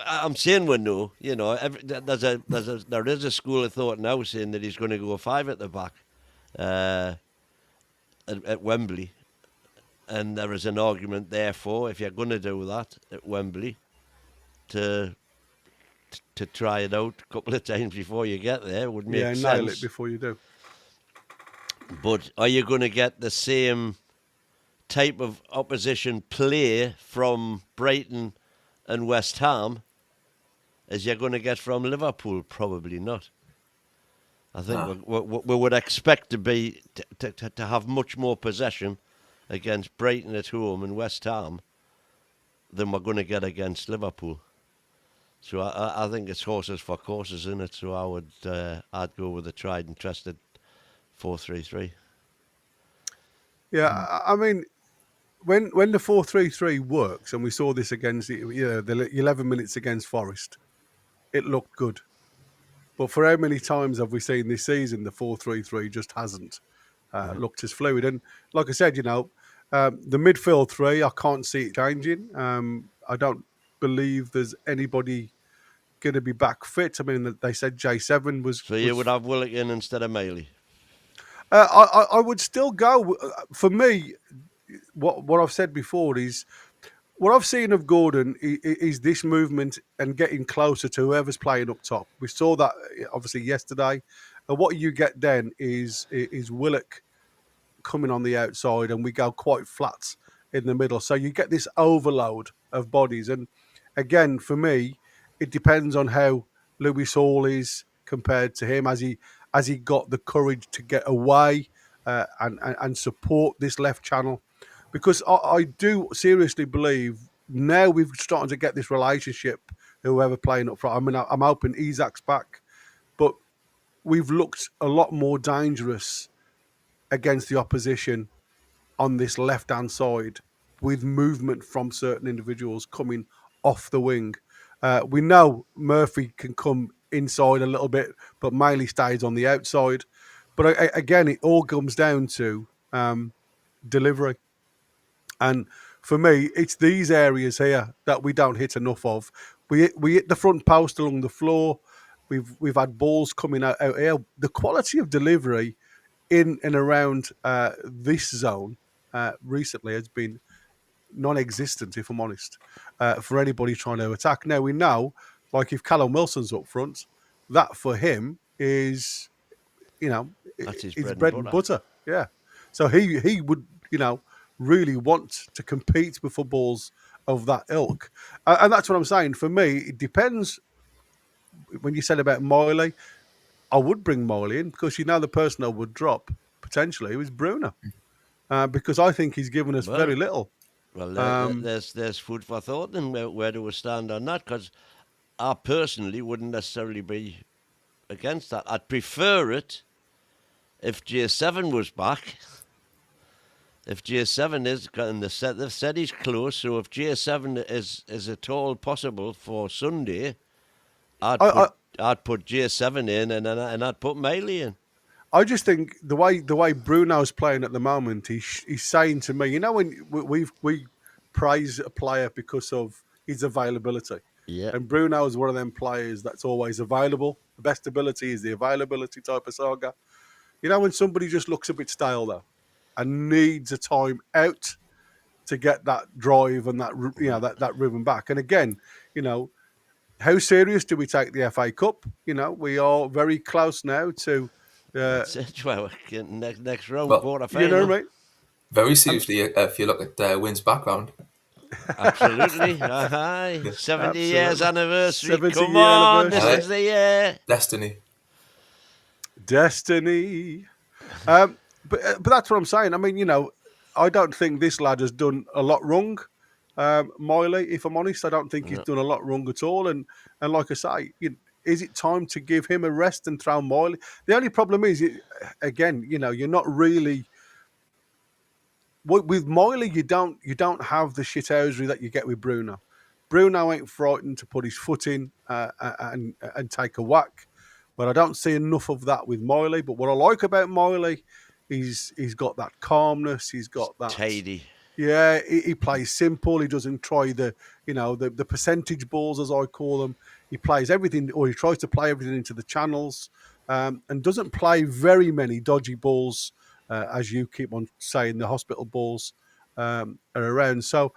Speaker 2: I'm saying we know. You know, there is a school of thought now saying that he's going to go 5 at the back at Wembley, and there is an argument, therefore, if you're going to do that at Wembley, to try it out a couple of times before you get there would make sense.
Speaker 1: Nail it before you do.
Speaker 2: But are you going to get the same type of opposition play from Brighton and West Ham as you're going to get from Liverpool? Probably not. I think we would expect to have much more possession against Brighton at home and West Ham than we're going to get against Liverpool. So I think it's horses for courses, isn't it? So I'd go with the tried and trusted 4-3-3.
Speaker 1: Yeah, I mean, when the 4-3-3 works, and we saw this against the 11 minutes against Forest, it looked good. But for how many times have we seen this season the 4-3-3 just hasn't looked as fluid? And like I said, the midfield three, I can't see it changing. I don't believe there's anybody going to be back fit. I mean, they said J7 was.
Speaker 2: So you would have Willikin instead of Maley?
Speaker 1: I would still go. For me, what I've said before is what I've seen of Gordon is this movement and getting closer to whoever's playing up top. We saw that obviously yesterday. And what you get then is Willock coming on the outside, and we go quite flat in the middle. So you get this overload of bodies. And again, for me, it depends on how Lewis Hall is compared to him. Has he got the courage to get away and support this left channel? Because I do seriously believe now we've started to get this relationship, whoever playing up front. I mean, I'm hoping Isak's back, but we've looked a lot more dangerous against the opposition on this left-hand side with movement from certain individuals coming off the wing. We know Murphy can come inside a little bit, but Maley stays on the outside. But again, it all comes down to delivery. And for me, it's these areas here that we don't hit enough of. We hit the front post along the floor. We've had balls coming out here. The quality of delivery in and around this zone recently has been non-existent, if I'm honest, for anybody trying to attack. Now we know, like if Callum Wilson's up front, that for him is,
Speaker 2: That's his
Speaker 1: bread and butter. Yeah, so he would, really want to compete with footballs of that ilk, and that's what I'm saying. For me, it depends. When you said about Miley, I would bring Miley in because the person I would drop potentially was Bruno, because I think he's given us very little.
Speaker 2: Well, there's food for thought, and where do we stand on that? Because I personally wouldn't necessarily be against that. I'd prefer it if J7 was back. If J7 is, and they've said he's close, so if J7 is at all possible for Sunday, I'd put J7 in, and I'd put Miley in.
Speaker 1: I just think the way Bruno's playing at the moment, he's saying to me, when we praise a player because of is availability.
Speaker 2: Yeah.
Speaker 1: And Bruno is one of them players that's always available. The best ability is the availability type of saga. You know, when somebody just looks a bit stale though, and needs a time out to get that drive and that that rhythm back. And again, you know, how serious do we take the FA Cup? You know, we are very close now to.
Speaker 2: That's it. Well, next round,
Speaker 3: Well,
Speaker 2: quarter
Speaker 1: You know
Speaker 2: final.
Speaker 1: what I mean?
Speaker 3: very seriously, if you look at Wynn's background.
Speaker 2: Absolutely. Aye. 70 years
Speaker 1: Absolutely.
Speaker 2: anniversary.
Speaker 1: 70
Speaker 2: Come
Speaker 1: year
Speaker 2: on, this
Speaker 1: anniversary.
Speaker 2: is the year.
Speaker 3: Destiny.
Speaker 1: Destiny. But that's what I'm saying. I mean, you know, I don't think this lad has done a lot wrong. Miley, if I'm honest, I don't think he's
Speaker 2: No.
Speaker 1: done a lot wrong at all. And like I say, is it time to give him a rest and throw Miley? The only problem is, again, you know, you're not really with Miley. You don't have the shithousery that you get with Bruno. Bruno ain't frightened to put his foot in and take a whack. But I don't see enough of that with Miley. But what I like about Miley, he's got that calmness. He's got that.
Speaker 2: Tidy.
Speaker 1: Yeah, he plays simple. He doesn't try the percentage balls, as I call them. He plays everything, or he tries to play everything into the channels, and doesn't play very many dodgy balls, as you keep on saying. The hospital balls are around. So,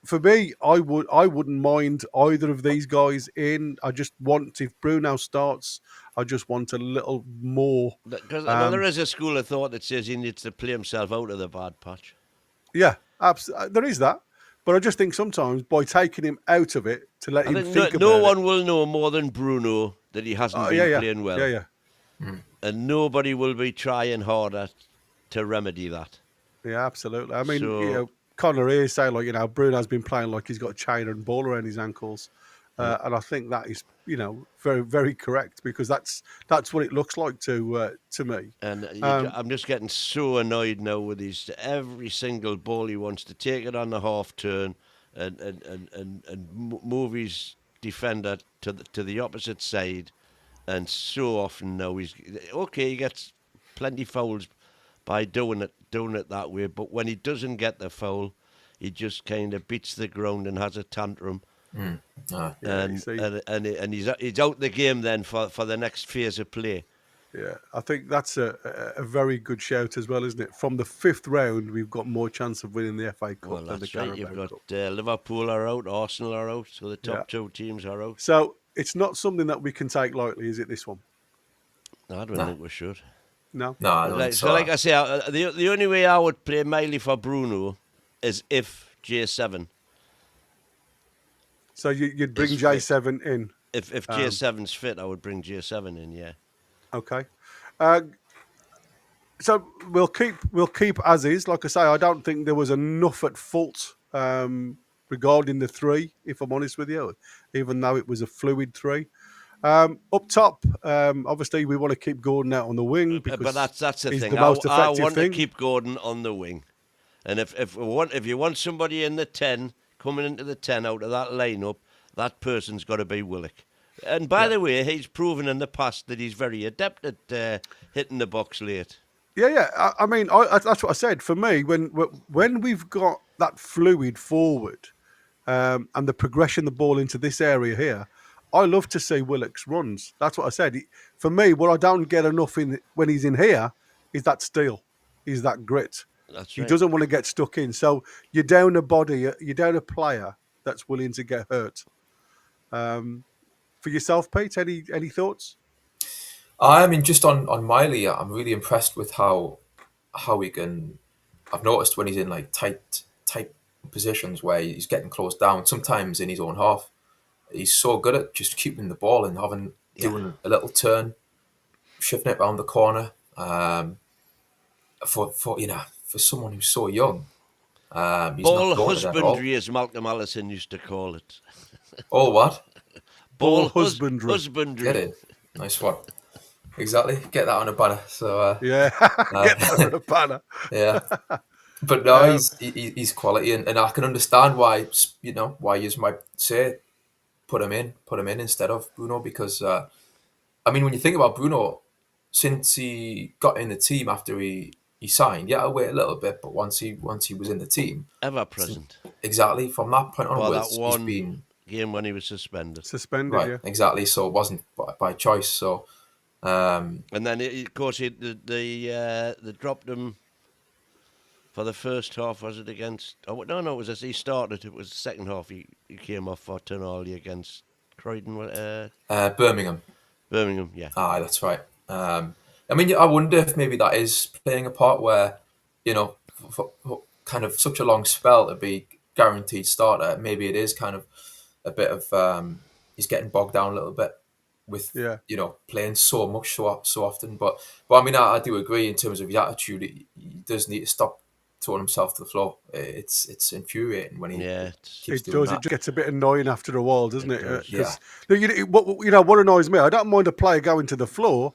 Speaker 1: for me, I wouldn't mind either of these guys in. I just want, if Bruno starts, I just want a little more.
Speaker 2: Because there is a school of thought that says he needs to play himself out of the bad patch.
Speaker 1: Yeah, absolutely. There is that. But I just think sometimes by taking him out of it to let
Speaker 2: I
Speaker 1: him
Speaker 2: think
Speaker 1: think
Speaker 2: no
Speaker 1: about
Speaker 2: one will know more than Bruno that he hasn't been playing well.
Speaker 1: Yeah.
Speaker 2: And nobody will be trying harder to remedy that.
Speaker 1: Yeah, absolutely. I mean,
Speaker 2: So-
Speaker 1: you know, Connor here saying, like, you know, Bruno's been playing like he's got a chain and ball around his ankles. And I think that is, you know, very, very correct, because that's what it looks like to me.
Speaker 2: And I'm just getting so annoyed now with his every single ball he wants to take it on the half turn and move his defender to the opposite side, and so often now he gets plenty fouls by doing it that way, but when he doesn't get the foul, he just kind of beats the ground and has a tantrum. And he's out the game then for the next phase of play.
Speaker 1: Yeah, I think that's a very good shout as well, isn't it? From the 5th round, we've got more chance of winning the FA Cup
Speaker 2: Well,
Speaker 1: than the
Speaker 2: that's right. You've
Speaker 1: Carabao
Speaker 2: got
Speaker 1: Cup.
Speaker 2: Liverpool are out, Arsenal are out, so the top two teams are out.
Speaker 1: So it's not something that we can take lightly, is it, this one?
Speaker 2: I don't think we should.
Speaker 1: No?
Speaker 3: No, I don't think so.
Speaker 2: Like I say, the only way I would play Miley for Bruno is if J7.
Speaker 1: So you'd bring
Speaker 2: It's
Speaker 1: J7 in?
Speaker 2: If J7's fit, I would bring J7 in, yeah.
Speaker 1: Okay. So we'll keep as is. Like I say, I don't think there was enough at fault regarding the 3, if I'm honest with you, even though it was a fluid 3. Up top, obviously we want to keep Gordon out on the wing, because
Speaker 2: But that's the
Speaker 1: he's
Speaker 2: thing.
Speaker 1: the most
Speaker 2: I
Speaker 1: effective
Speaker 2: want
Speaker 1: thing.
Speaker 2: to keep Gordon on the wing, and if you want somebody in the 10 coming into the 10 out of that lineup, that person's got to be Willock. And by the way, he's proven in the past that he's very adept at hitting the box late.
Speaker 1: Yeah. I mean, that's what I said. For me, when we've got that fluid forward and the progression, the ball into this area here, I love to see Willock's runs. That's what I said. For me, what I don't get enough in when he's in here is that steel, is that grit.
Speaker 2: That's
Speaker 1: He
Speaker 2: right.
Speaker 1: doesn't want to get stuck in. So you're down a body, you're down a player that's willing to get hurt. For yourself, Pete, any thoughts?
Speaker 3: I mean, just on Miley, I'm really impressed with how he can. I've noticed when he's in like tight positions where he's getting closed down, sometimes in his own half, he's so good at just keeping the ball and doing a little turn, shifting it around the corner. For someone who's so young, he's
Speaker 2: Ball
Speaker 3: not daunted at all.
Speaker 2: husbandry, as Malcolm Allison used to call it.
Speaker 3: All what?
Speaker 1: Ball husbandry.
Speaker 2: Husbandry.
Speaker 3: Get it? Nice one. Exactly. Get that on a banner. So
Speaker 1: Yeah, get that on a banner.
Speaker 3: yeah. But no, he's quality, and I can understand why you might say put him in instead of Bruno, because I mean, when you think about Bruno, since he got in the team after he he signed, you had to wait a little bit, but once he was in the team,
Speaker 2: Ever present.
Speaker 3: exactly from that point
Speaker 2: Well, that
Speaker 3: onwards, he's
Speaker 2: one
Speaker 3: been
Speaker 2: game when he was suspended.
Speaker 1: Suspended,
Speaker 3: right.
Speaker 1: yeah.
Speaker 3: Exactly. So it wasn't by choice. So
Speaker 2: And then, of course, they dropped him for the first half. Was it against? Oh no, it was as he started. It was the second half. He came off for Tonali against Croydon,
Speaker 3: Birmingham.
Speaker 2: Birmingham. Yeah,
Speaker 3: Aye, that's right. I mean, I wonder if maybe that is playing a part where, for kind of such a long spell to be guaranteed starter, maybe it is kind of a bit of he's getting bogged down a little bit with
Speaker 1: Yeah.
Speaker 3: playing so much so often. But I mean, I do agree in terms of his attitude. He does need to stop throwing himself to the floor. It's infuriating when he
Speaker 2: yeah.
Speaker 3: keeps
Speaker 1: It
Speaker 3: doing
Speaker 1: does.
Speaker 3: that.
Speaker 1: It just gets a bit annoying after a while, doesn't
Speaker 2: It
Speaker 1: it?
Speaker 2: does.
Speaker 1: Because what annoys me, I don't mind a player going to the floor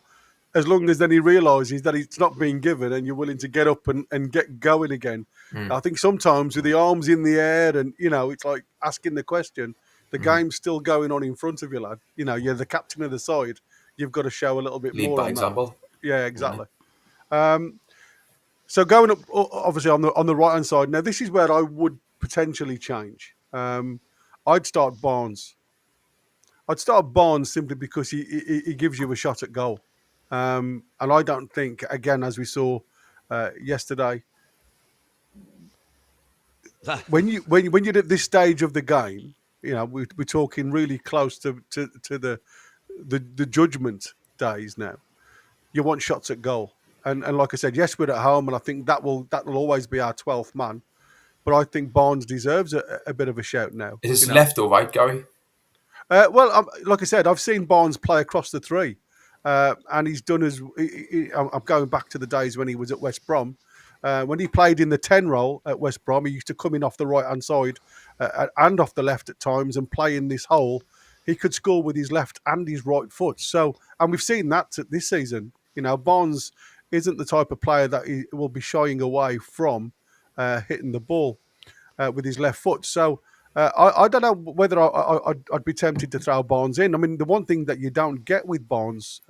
Speaker 1: as long as then he realises that it's not being given and you're willing to get up and get going again. I think sometimes with the arms in the air and it's like asking the question, the game's still going on in front of you, lad. You're the captain of the side. You've got to show a little bit
Speaker 3: Lead
Speaker 1: more
Speaker 3: by
Speaker 1: on that.
Speaker 3: example.
Speaker 1: Yeah, exactly. So going up, obviously on the right hand side. Now this is where I would potentially change. I'd start Barnes. I'd start Barnes simply because he gives you a shot at goal, and I don't think, again, as we saw yesterday, when you're at this stage of the game, we're talking really close to the judgment days now. You want shots at goal. And like I said, yes, we're at home, and I think that will always be our 12th man. But I think Barnes deserves a bit of a shout now.
Speaker 3: Is this left or right, Gary?
Speaker 1: Well, like I said, I've seen Barnes play across the three, and he's done as. I'm going back to the days when he was at West Brom. When he played in the 10 role at West Brom, he used to come in off the right hand side and off the left at times and play in this hole. He could score with his left and his right foot. So, and we've seen that this season. Barnes isn't the type of player that he will be shying away from hitting the ball with his left foot. So I don't know whether I'd be tempted to throw Barnes in. I mean, the one thing that you don't get with Barnes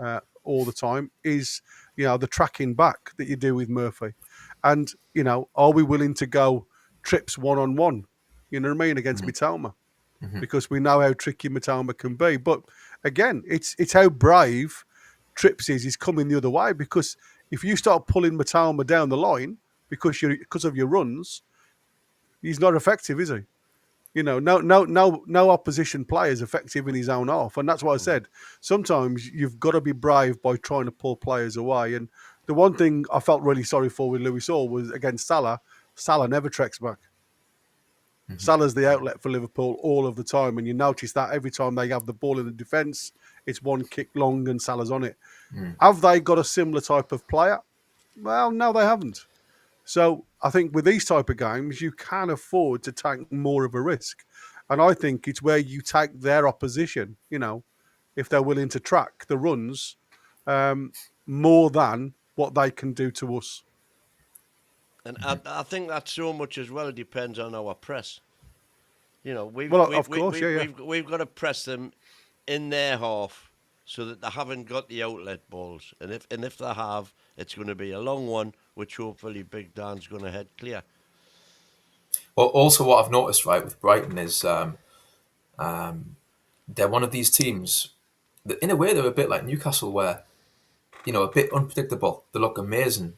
Speaker 1: all the time is, the tracking back that you do with Murphy. And, are we willing to go trips one-on-one, you know what I mean, against Mitoma? Because we know how tricky Mitoma can be. But again, it's how brave Trips is. He's coming the other way, because if you start pulling Mitoma down the line because of your runs, he's not effective, is he? No opposition player is effective in his own half, and that's what I said. Sometimes you've got to be brave by trying to pull players away. And the one thing I felt really sorry for with Louis Saul was against Salah. Salah never treks back. Salah's the outlet for Liverpool all of the time, and you notice that every time they have the ball in the defence, it's one kick long and Salah's on it. Have they got a similar type of player? Well, no, they haven't. So I think with these type of games, you can afford to take more of a risk. And I think it's where you take their opposition, if they're willing to track the runs more than what they can do to us.
Speaker 2: And I think that so much as well depends on our press. We've got to press them in their half so that they haven't got the outlet balls. And if they have, it's going to be a long one, which hopefully Big Dan's going to head clear.
Speaker 3: Well, also what I've noticed, right, with Brighton is they're one of these teams that, in a way, they're a bit like Newcastle, where, a bit unpredictable. They look amazing.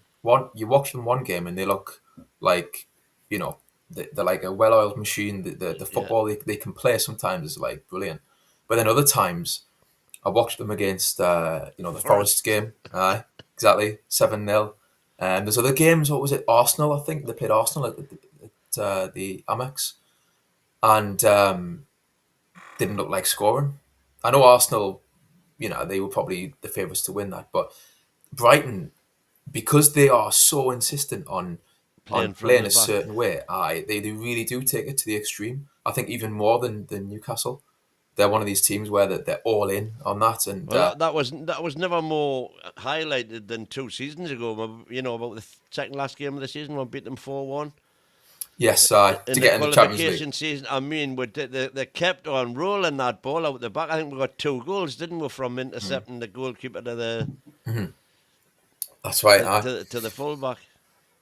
Speaker 3: You watch them one game and they look like, they're like a well-oiled machine. The football they can play sometimes is like brilliant. But then other times, I watched them against, the Forest game. Exactly, 7-0. There's other games. What was it? Arsenal, I think. They played Arsenal at the Amex. And didn't look like scoring. I know Arsenal, they were probably the favourites to win that. But Brighton, because they are so insistent on playing a certain way, they really do take it to the extreme. I think even more than Newcastle. They're one of these teams where they're all in on that, and
Speaker 2: that was never more highlighted than 2 seasons ago. About the second last game of the season, we beat them 4-1.
Speaker 3: Yes, to get in the Champions League
Speaker 2: season. I mean, they kept on rolling that ball out the back. I think we got 2 goals, didn't we, from intercepting the goalkeeper to the.
Speaker 3: That's right.
Speaker 2: To the fullback.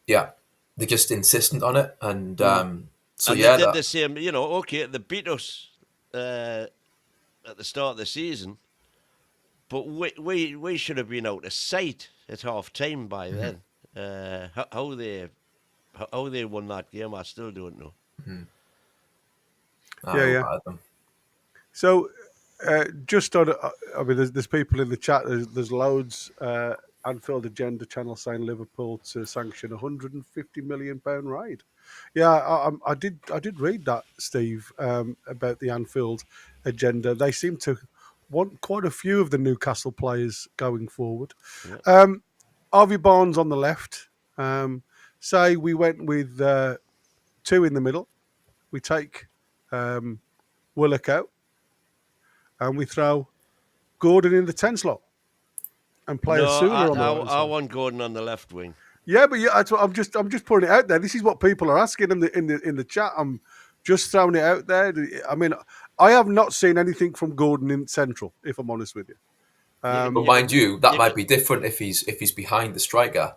Speaker 3: Yeah, they're just insistent on it, and so
Speaker 2: And they did
Speaker 3: that
Speaker 2: the same, okay, they beat us at the start of the season, but we should have been out of sight at half time by then. How they won that game, I still don't know.
Speaker 1: Yeah.
Speaker 3: bad them.
Speaker 1: So, just on, I mean, there's people in the chat. There's loads. Anfield Agenda channel saying Liverpool to sanction £150 million raid. Yeah, I did read that, Steve, about the Anfield Agenda. They seem to want quite a few of the Newcastle players going forward.
Speaker 2: Yeah.
Speaker 1: Harvey Barnes on the left. Say we went with two in the middle. We take Willock out, and we throw Gordon in the 10 slot and play
Speaker 2: No,
Speaker 1: Asula on the right
Speaker 2: I
Speaker 1: side.
Speaker 2: want Gordon on the left wing.
Speaker 1: Yeah, but that's what I'm just putting it out there. This is what people are asking in the chat. I'm just throwing it out there. I mean, I have not seen anything from Gordon in central, if I'm honest with you.
Speaker 3: But mind you, that might be different if he's behind the striker.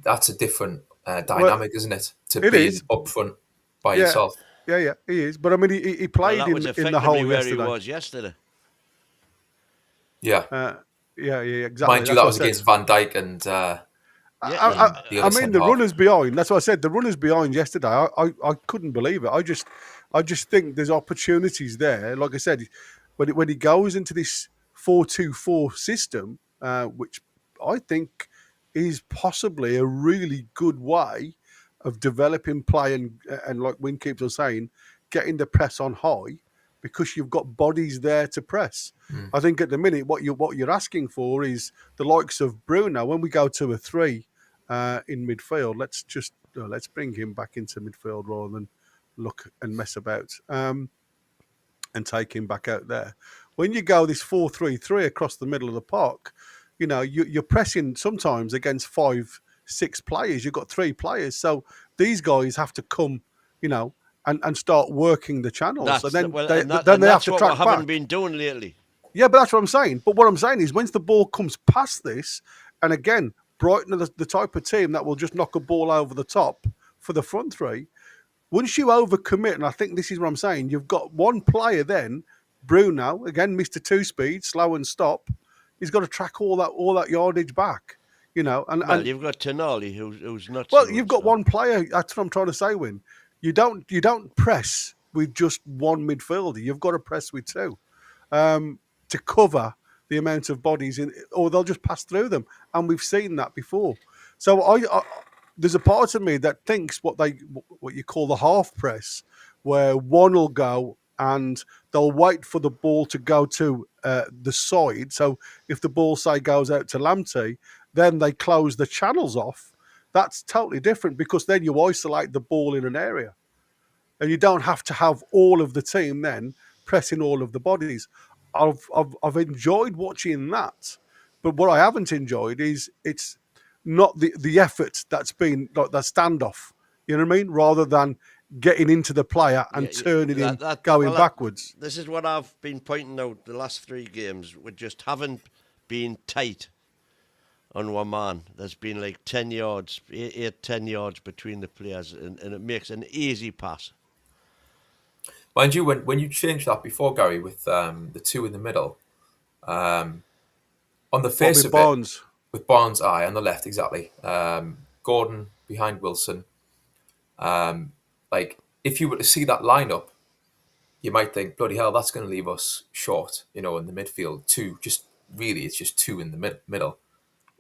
Speaker 3: That's a different dynamic, isn't it? To
Speaker 1: it
Speaker 3: be
Speaker 1: is.
Speaker 3: up front by yourself.
Speaker 1: Yeah, he is. But I mean, he played
Speaker 2: that was
Speaker 1: in the hole
Speaker 2: where
Speaker 1: yesterday.
Speaker 2: he was yesterday.
Speaker 3: Yeah.
Speaker 1: Yeah, exactly.
Speaker 3: Mind you, that was against Van Dijk and
Speaker 1: I mean, the runners behind. That's what I said. The runners behind yesterday. I couldn't believe it. I just think there's opportunities there. Like I said, when he goes into this 4-2-4 system, which I think is possibly a really good way of developing play and like Winkeeps was saying, getting the press on high because you've got bodies there to press. I think at the minute what you're asking for is the likes of Bruno. When we go to a 3 in midfield, let's bring him back into midfield rather than look and mess about and take him back out there. When you go this 4-3-3 across the middle of the park, you're pressing sometimes against 5-6 players. You've got 3 players, so these guys have to come, and start working the channels. And then they have to track back.
Speaker 2: That's what we haven't been doing lately.
Speaker 1: Yeah, but that's what I'm saying. But what I'm saying is, once the ball comes past this, and again, Brighton are the type of team that will just knock a ball over the top for the front 3. Once you overcommit, and I think this is what I'm saying, you've got one player then, Bruno, again, Mr. 2-speed, slow and stop. He's got to track all that yardage back, and
Speaker 2: you've got Tonali, who's not.
Speaker 1: Well, you've got one player. That's what I'm trying to say, Win. You don't press with just one midfielder. You've got to press with 2 to cover the amount of bodies or they'll just pass through them, and we've seen that before. So I there's a part of me that thinks what you call the half press, where one will go and they'll wait for the ball to go to the side. So if the ball, say, goes out to Lamptey, then they close the channels off. That's totally different because then you isolate the ball in an area. And you don't have to have all of the team then pressing all of the bodies. I've enjoyed watching that. But what I haven't enjoyed is it's not the effort that's been like that standoff. You know what I mean? Rather than getting into the player and turning him going backwards.
Speaker 2: This is what I've been pointing out the last 3 games. We just haven't been tight on one man. There's been like 10 yards, 10 yards between the players, and it makes an easy pass.
Speaker 3: Mind you, when you changed that before, Gary, with the 2 in the middle, on the face of
Speaker 1: Barnes.
Speaker 3: It, with Barnes' eye on the left, exactly. Gordon behind Wilson. Like, if you were to see that lineup, you might think, bloody hell, that's going to leave us short, in the midfield. 2, it's just 2 in the middle.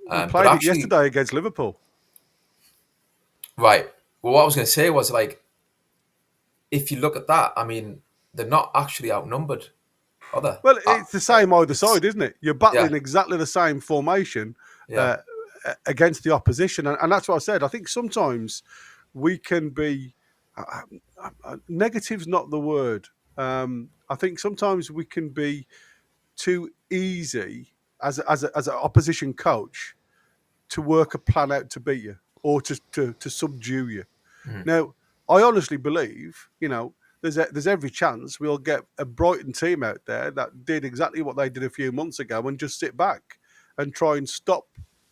Speaker 1: We played it yesterday against Liverpool.
Speaker 3: Right. Well, what I was going to say was, like, if you look at that, I mean, they're not actually outnumbered, are they?
Speaker 1: Well, it's the same either side, isn't it? You're battling exactly the same formation against the opposition. And that's what I said. I think sometimes we can be... negative's not the word. I think sometimes we can be too easy as an opposition coach to work a plan out to beat you or to subdue you. Now, I honestly believe, there's every chance we'll get a Brighton team out there that did exactly what they did a few months ago and just sit back and try and stop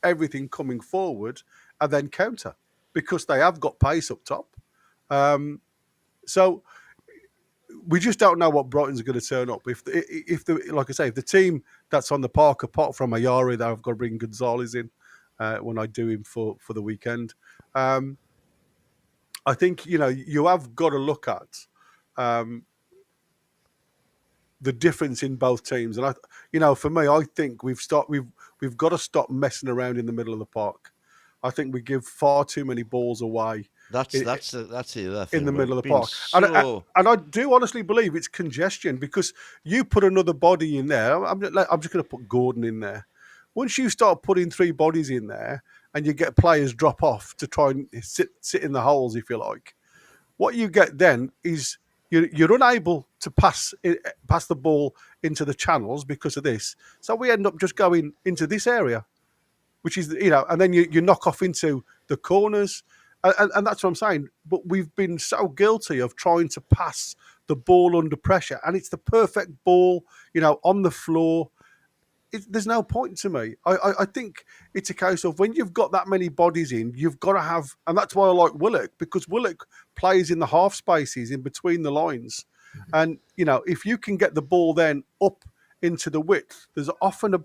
Speaker 1: everything coming forward and then counter. because they have got pace up top. So we just don't know what Brighton's going to turn up. If like I say, if the team that's on the park, apart from Ayari, that I've got to bring Gonzalez in when I do him for the weekend. I think you have got to look at the difference in both teams, and for me, I think we've got to stop messing around in the middle of the park. I think we give far too many balls away.
Speaker 2: That's the other thing.
Speaker 1: In the middle of the
Speaker 2: We've been
Speaker 1: park. And I do honestly believe it's congestion, because you put another body in there. I'm just going to put Gordon in there. Once you start putting 3 bodies in there and you get players drop off to try and sit in the holes, if you like, what you get then is you're unable to pass the ball into the channels because of this. So we end up just going into this area, which is, and then you knock off into the corners. And that's what I'm saying. But we've been so guilty of trying to pass the ball under pressure, and it's the perfect ball, on the floor. There's no point to me. I think it's a case of when you've got that many bodies in, you've got to have, and that's why I like Willock, because Willock plays in the half spaces in between the lines. And, if you can get the ball then up into the width, there's often a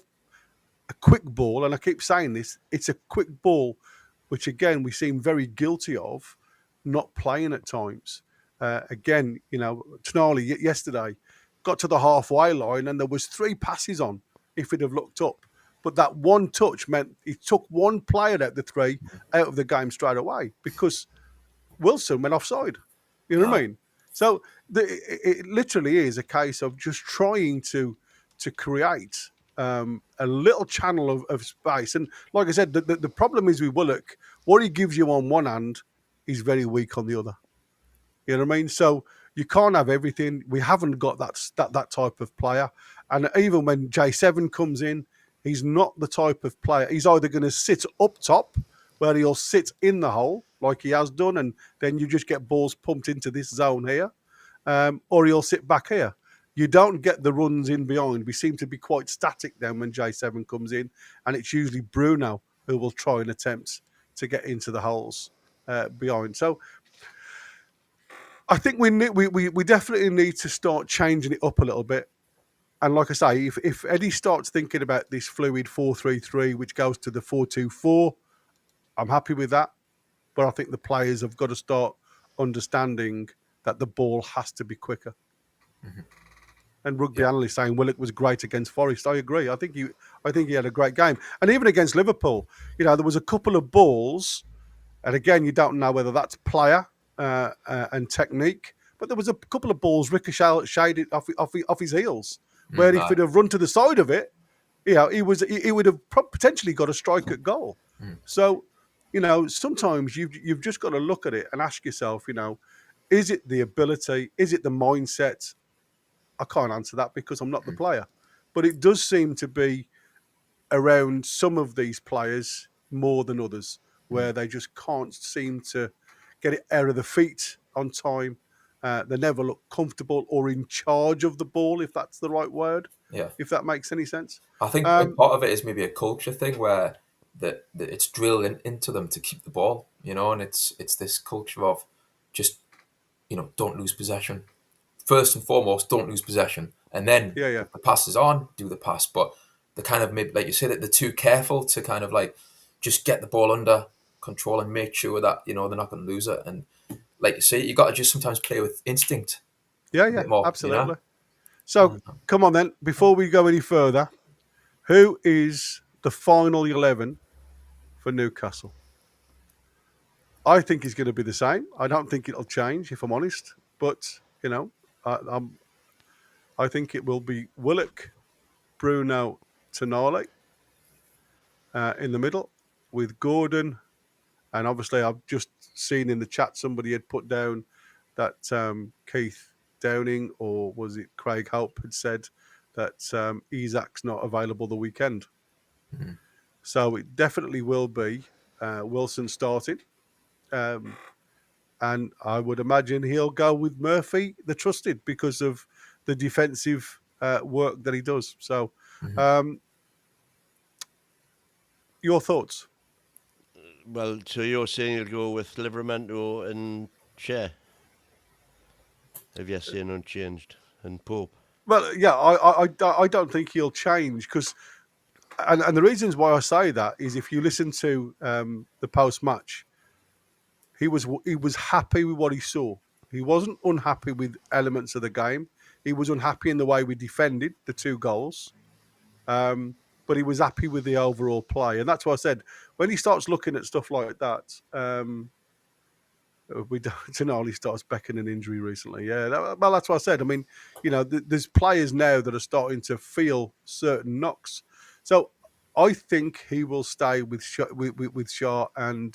Speaker 1: quick ball, and I keep saying this, it's a quick ball, which again we seem very guilty of not playing at times. Again, Tonali yesterday got to the halfway line and there was 3 passes on if he'd have looked up, but that one touch meant he took one player out of the 3 out of the game straight away because Wilson went offside. You know what I mean? So it literally is a case of just trying to create a little channel of space. And like I said, the problem is with Willock, what he gives you on one hand, he's very weak on the other. You know what I mean? So you can't have everything. We haven't got that type of player. And even when J7 comes in, he's not the type of player. He's either going to sit up top, where he'll sit in the hole like he has done, and then you just get balls pumped into this zone here, or he'll sit back here. You don't get the runs in behind. We seem to be quite static then when J7 comes in, and it's usually Bruno who will try and attempt to get into the holes behind. So I think we definitely need to start changing it up a little bit. And like I say, if Eddie starts thinking about this fluid 4-3-3, which goes to the 4-2-4, I'm happy with that. But I think the players have got to start understanding that the ball has to be quicker. Mm-hmm. And Rugby Analyst saying Willock was great against Forest. I agree. I think he had a great game. And even against Liverpool, there was a couple of balls, and again, you don't know whether that's player and technique, but there was a couple of balls ricocheted off his heels, where if he'd have run to the side of it, he would have potentially got a strike at goal. So, sometimes you've just got to look at it and ask yourself, is it the ability? Is it the mindset? I can't answer that because I'm not the player. But it does seem to be around some of these players more than others, where they just can't seem to get it out of the feet on time. They never look comfortable or in charge of the ball, if that's the right word.
Speaker 3: Yeah.
Speaker 1: If that makes any sense.
Speaker 3: I think part of it is maybe a culture thing where that it's drilled into them to keep the ball, and it's this culture of just, don't lose possession. First and foremost, don't lose possession. And then if the pass is on, do the pass. But the kind of, maybe, like you say, that they're too careful to kind of like just get the ball under control and make sure that, they're not going to lose it. And like you say, you got to just sometimes play with instinct.
Speaker 1: More, absolutely. So, come on then, before we go any further, who is the final 11 for Newcastle? I think it's going to be the same. I don't think it'll change, if I'm honest. But, I think it will be Willock, Bruno, Tonali in the middle with Gordon. And obviously, I've just seen in the chat somebody had put down that Keith Downing, or was it Craig Hope, had said that Isaac's not available the weekend. Mm-hmm. So it definitely will be Wilson starting. And I would imagine he'll go with Murphy, the trusted, because of the defensive work that he does. So your thoughts?
Speaker 2: Well, so you're saying you'll go with Livramento and Shea? Have you seen unchanged? And Pope?
Speaker 1: Well, yeah, I don't think he'll change because, and the reasons why I say that is if you listen to the post match, he was happy with what he saw. He wasn't unhappy with elements of the game. He was unhappy in the way we defended the 2 goals. But he was happy with the overall play. And that's why I said, when he starts looking at stuff like that, we don't he starts beckoning an injury recently. Yeah, well, that's what I said. I mean, there's players now that are starting to feel certain knocks. So I think he will stay with Shaw and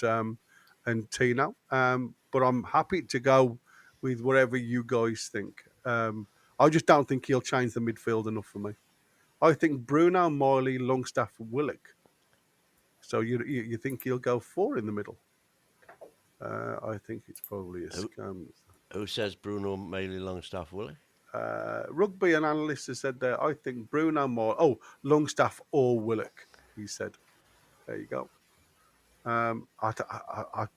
Speaker 1: Tino. But I'm happy to go with whatever you guys think. I just don't think he'll change the midfield enough for me. I think Bruno, Miley, Longstaff, Willock. So you think he'll go 4 in the middle? I think it's probably a scam.
Speaker 2: Who says Bruno, Miley, Longstaff, Willie?
Speaker 1: Rugby and analysts have said that. I think Bruno, Longstaff or Willock. He said. There you go. I'm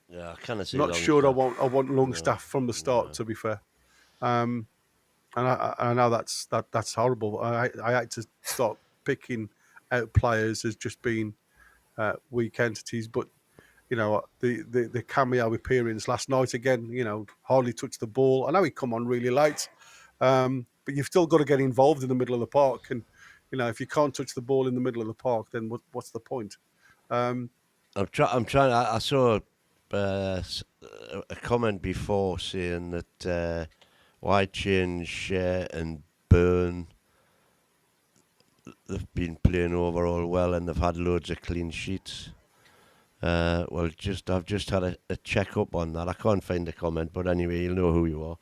Speaker 2: Yeah, I kind of
Speaker 1: not sure. I want Longstaff from the start. To be fair, and I know that's horrible. I hate to start picking out players as just being weak entities, but the cameo appearance last night again. Hardly touched the ball. I know he come on really late, but you've still got to get involved in the middle of the park. And if you can't touch the ball in the middle of the park, then what's the point?
Speaker 2: I'm trying. I saw a comment before saying that why change Shea and Byrne? They've been playing overall well and they've had loads of clean sheets. I've just had a check up on that. I can't find the comment, but anyway, you'll know who you are.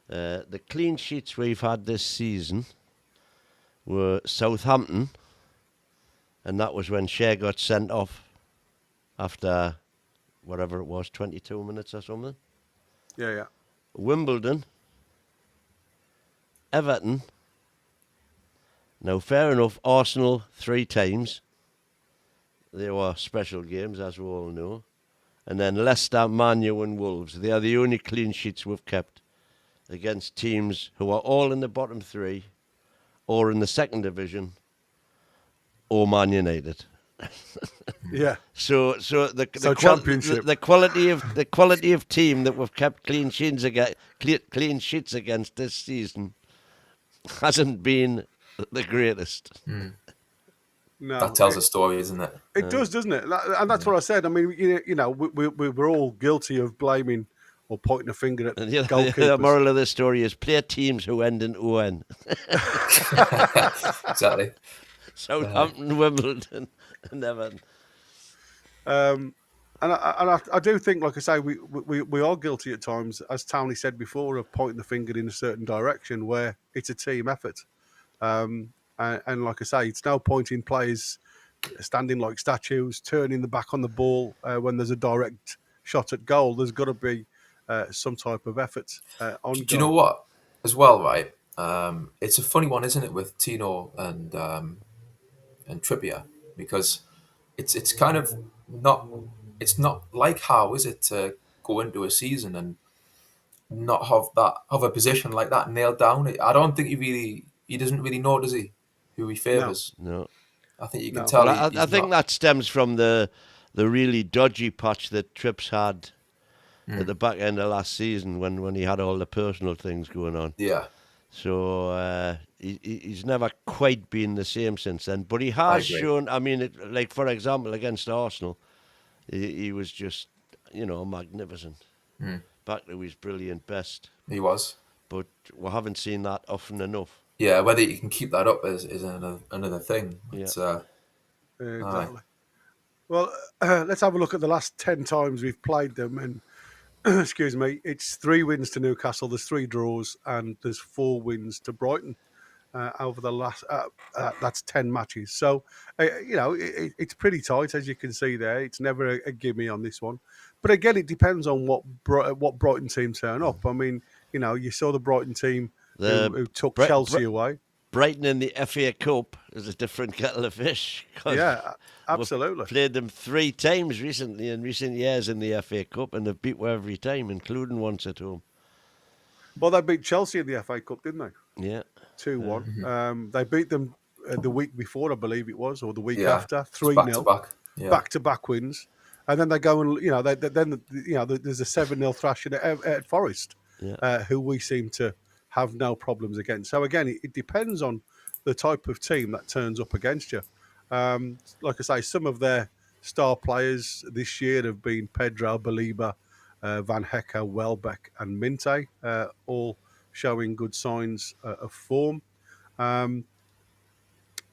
Speaker 2: The clean sheets we've had this season were Southampton, and that was when Shea got sent off after whatever it was, 22 minutes or something.
Speaker 1: Yeah.
Speaker 2: Wimbledon, Everton. Now, fair enough, Arsenal 3 times. They were special games, as we all know. And then Leicester, Man U and Wolves. They are the only clean sheets we've kept against teams who are all in the bottom 3 or in the 2nd division or Man United.
Speaker 1: Yeah.
Speaker 2: So the
Speaker 1: championship.
Speaker 2: The quality of team that we've kept clean sheets against this season hasn't been the greatest.
Speaker 1: No,
Speaker 3: that tells a story, isn't it?
Speaker 1: It does, doesn't it? And that's what I said. I mean, we're all guilty of blaming or pointing a finger at goalkeepers.
Speaker 2: The moral of the story is play teams who end in ON.
Speaker 3: Exactly.
Speaker 2: Southampton, Wimbledon, and Everton.
Speaker 1: And I do think, like I say, we are guilty at times, as Tony said before, of pointing the finger in a certain direction where it's a team effort. And like I say, it's no point in players standing like statues, turning the back on the ball when there's a direct shot at goal. There's got to be some type of effort on goal.
Speaker 3: Do you know what? As well, right? It's a funny one, isn't it, with Tino and Trippier, because it's kind of not. It's not like how is it to go into a season and not have a position like that nailed down. I don't think he doesn't really know, does he, who he favours?
Speaker 2: No.
Speaker 3: I think you can tell.
Speaker 2: Well, I think that stems from the really dodgy patch that Trips had at the back end of last season when he had all the personal things going on.
Speaker 3: Yeah.
Speaker 2: So he's never quite been the same since then. But he has shown, I mean, like for example, against Arsenal, he was just, magnificent. Back to his brilliant best.
Speaker 3: He was.
Speaker 2: But we haven't seen that often enough.
Speaker 3: Yeah, whether you can keep that up is another thing.
Speaker 2: Yeah.
Speaker 1: Exactly. Well, let's have a look at the last 10 times we've played them. And, excuse me, it's 3 wins to Newcastle, there's 3 draws, and there's 4 wins to Brighton over the last, that's 10 matches. So, it's pretty tight, as you can see there. It's never a gimme on this one. But again, it depends on what Brighton team turn up. I mean, you saw the Brighton team who took Chelsea away.
Speaker 2: Brighton in the FA Cup is a different kettle of fish. 'Cause
Speaker 1: Yeah,
Speaker 2: we've
Speaker 1: absolutely.
Speaker 2: played them 3 times recently in recent years in the FA Cup, and they've beat us every time, including once at home.
Speaker 1: Well, they beat Chelsea in the FA Cup, didn't they?
Speaker 2: Yeah.
Speaker 1: 2-1. They beat them the week before, I believe it was, or the week
Speaker 3: Yeah.
Speaker 1: after,
Speaker 3: It's back to
Speaker 1: 3-0.
Speaker 3: back. Yeah.
Speaker 1: Back-to-back wins. And then they go and, there's a 7-0 thrashing at Forest,
Speaker 2: Yeah.
Speaker 1: who we seem to have no problems against. So, again, it depends on the type of team that turns up against you. Like I say, some of their star players this year have been Pedro, Baliba, Van Hecke, Welbeck and Minte, all showing good signs of form.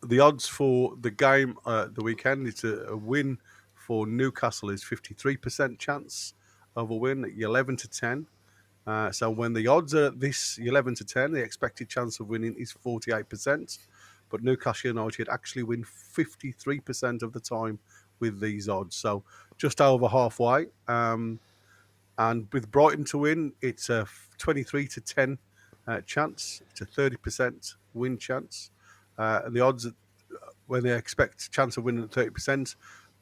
Speaker 1: The odds for the game the weekend, it's a win for Newcastle is 53% chance of a win at 11 to 10. So when the odds are at this 11 to 10, the expected chance of winning is 48%. But Newcastle United actually win 53% of the time with these odds. So just over halfway. And with Brighton to win, it's a 23 to 10 chance. It's a 30% win chance. And the odds, when they expect chance of winning at 30%,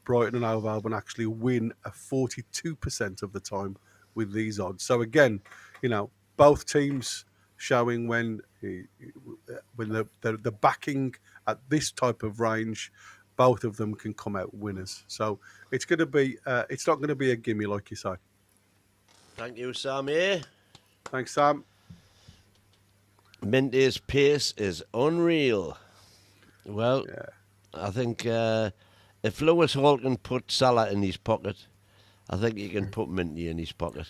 Speaker 1: Brighton and Hove Albion actually win a 42% of the time with these odds. So again, both teams showing when the backing at this type of range, both of them can come out winners. So it's going to be, it's not going to be a gimme, like you say.
Speaker 2: Thank you, Sammy.
Speaker 1: Thanks, Sam.
Speaker 2: Minty's pace is unreal. Well, I think if Lewis Hall can put Salah in his pocket, I think he can put Minty in his pocket.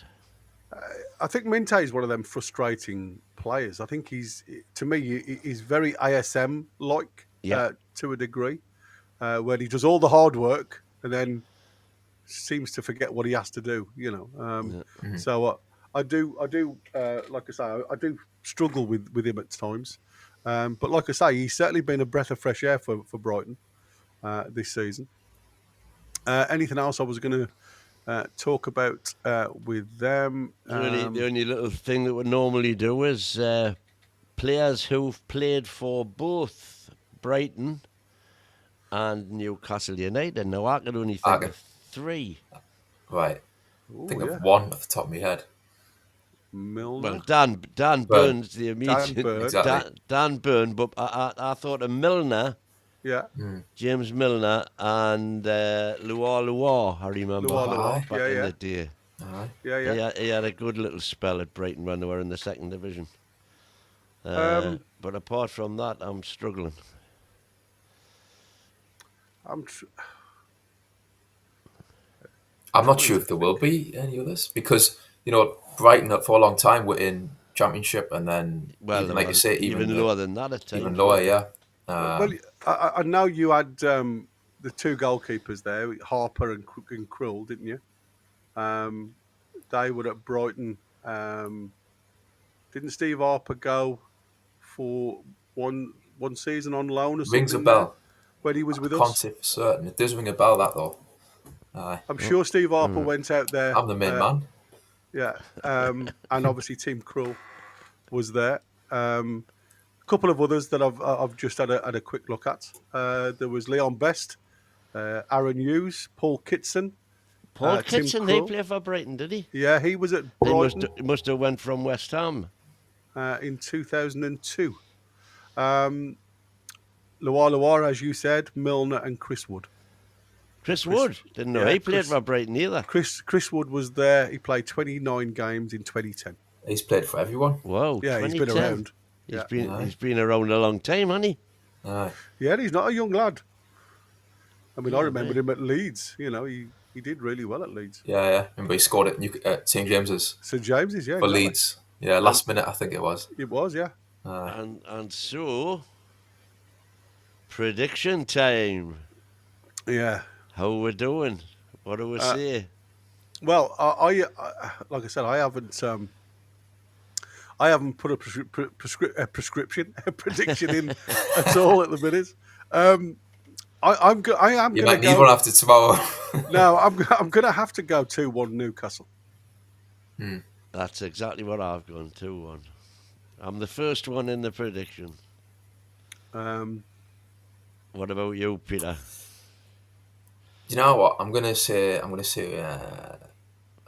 Speaker 1: I think Minte is one of them frustrating players. I think he's very ASM like to a degree, where he does all the hard work and then seems to forget what he has to do. So I do like I say, I do struggle with him at times. But like I say, he's certainly been a breath of fresh air for Brighton this season. Anything else I was going to talk about with them?
Speaker 2: The only little thing that we normally do is players who've played for both Brighton and Newcastle United. Now, I can only think of 3.
Speaker 3: Right. Think of one off the top of my head.
Speaker 1: Milner.
Speaker 2: Well, Dan Byrne's the immediate.
Speaker 1: Dan Burn.
Speaker 3: Exactly.
Speaker 2: Dan Byrne, but I thought of Milner.
Speaker 1: Yeah.
Speaker 2: James Milner and Luar, I remember.
Speaker 1: Luar,
Speaker 2: back in the day.
Speaker 1: Yeah.
Speaker 2: He had a good little spell at Brighton when they were in the 2nd division. But apart from that, I'm struggling.
Speaker 3: I'm not sure if there will be any others because Brighton for a long time were in Championship and then even, like you say,
Speaker 2: even lower than that at times.
Speaker 3: Even lower, yeah.
Speaker 1: Well, I know you had the 2 goalkeepers there, Harper and Krul, didn't you? They were at Brighton. Didn't Steve Harper go for one season on loan or something?
Speaker 3: Rings a bell.
Speaker 1: When he was with us?
Speaker 3: Can't say for certain. It does ring a bell, that though.
Speaker 1: I'm sure Steve Harper went out there.
Speaker 3: I'm the main man.
Speaker 1: Yeah. And obviously Tim Krul was there. A couple of others that I've just had a quick look at. There was Leon Best, Aaron Hughes, Paul Kitson.
Speaker 2: Paul Kitson, he played for Brighton, did he?
Speaker 1: Yeah, he was at Brighton.
Speaker 2: He must have went from West Ham.
Speaker 1: In 2002. Luar, as you said, Milner and Chris Wood.
Speaker 2: Chris Wood? Didn't know he played for Brighton either.
Speaker 1: Chris Wood was there. He played 29 games in 2010.
Speaker 3: He's played for everyone.
Speaker 2: Wow,
Speaker 1: yeah, he's been around.
Speaker 2: He's been around a long time, hasn't he?
Speaker 1: Yeah, he's not a young lad. I mean, I remember him at Leeds. He did really well at Leeds.
Speaker 3: Yeah. Remember he scored at St James's.
Speaker 1: St James's, yeah.
Speaker 3: For Leeds. Yeah, last minute I think it was.
Speaker 1: It was, yeah.
Speaker 2: And so, prediction time.
Speaker 1: Yeah.
Speaker 2: How are we doing? What do we say?
Speaker 1: Well, I like I said, I haven't put a prediction in at all at the minute. I am going to go.
Speaker 3: You might need one after tomorrow.
Speaker 1: No, I'm going to have to go 2-1 Newcastle.
Speaker 2: That's exactly what I've gone 2-1. I'm the first one in the prediction. What about you, Peter?
Speaker 3: You know what? I'm gonna say a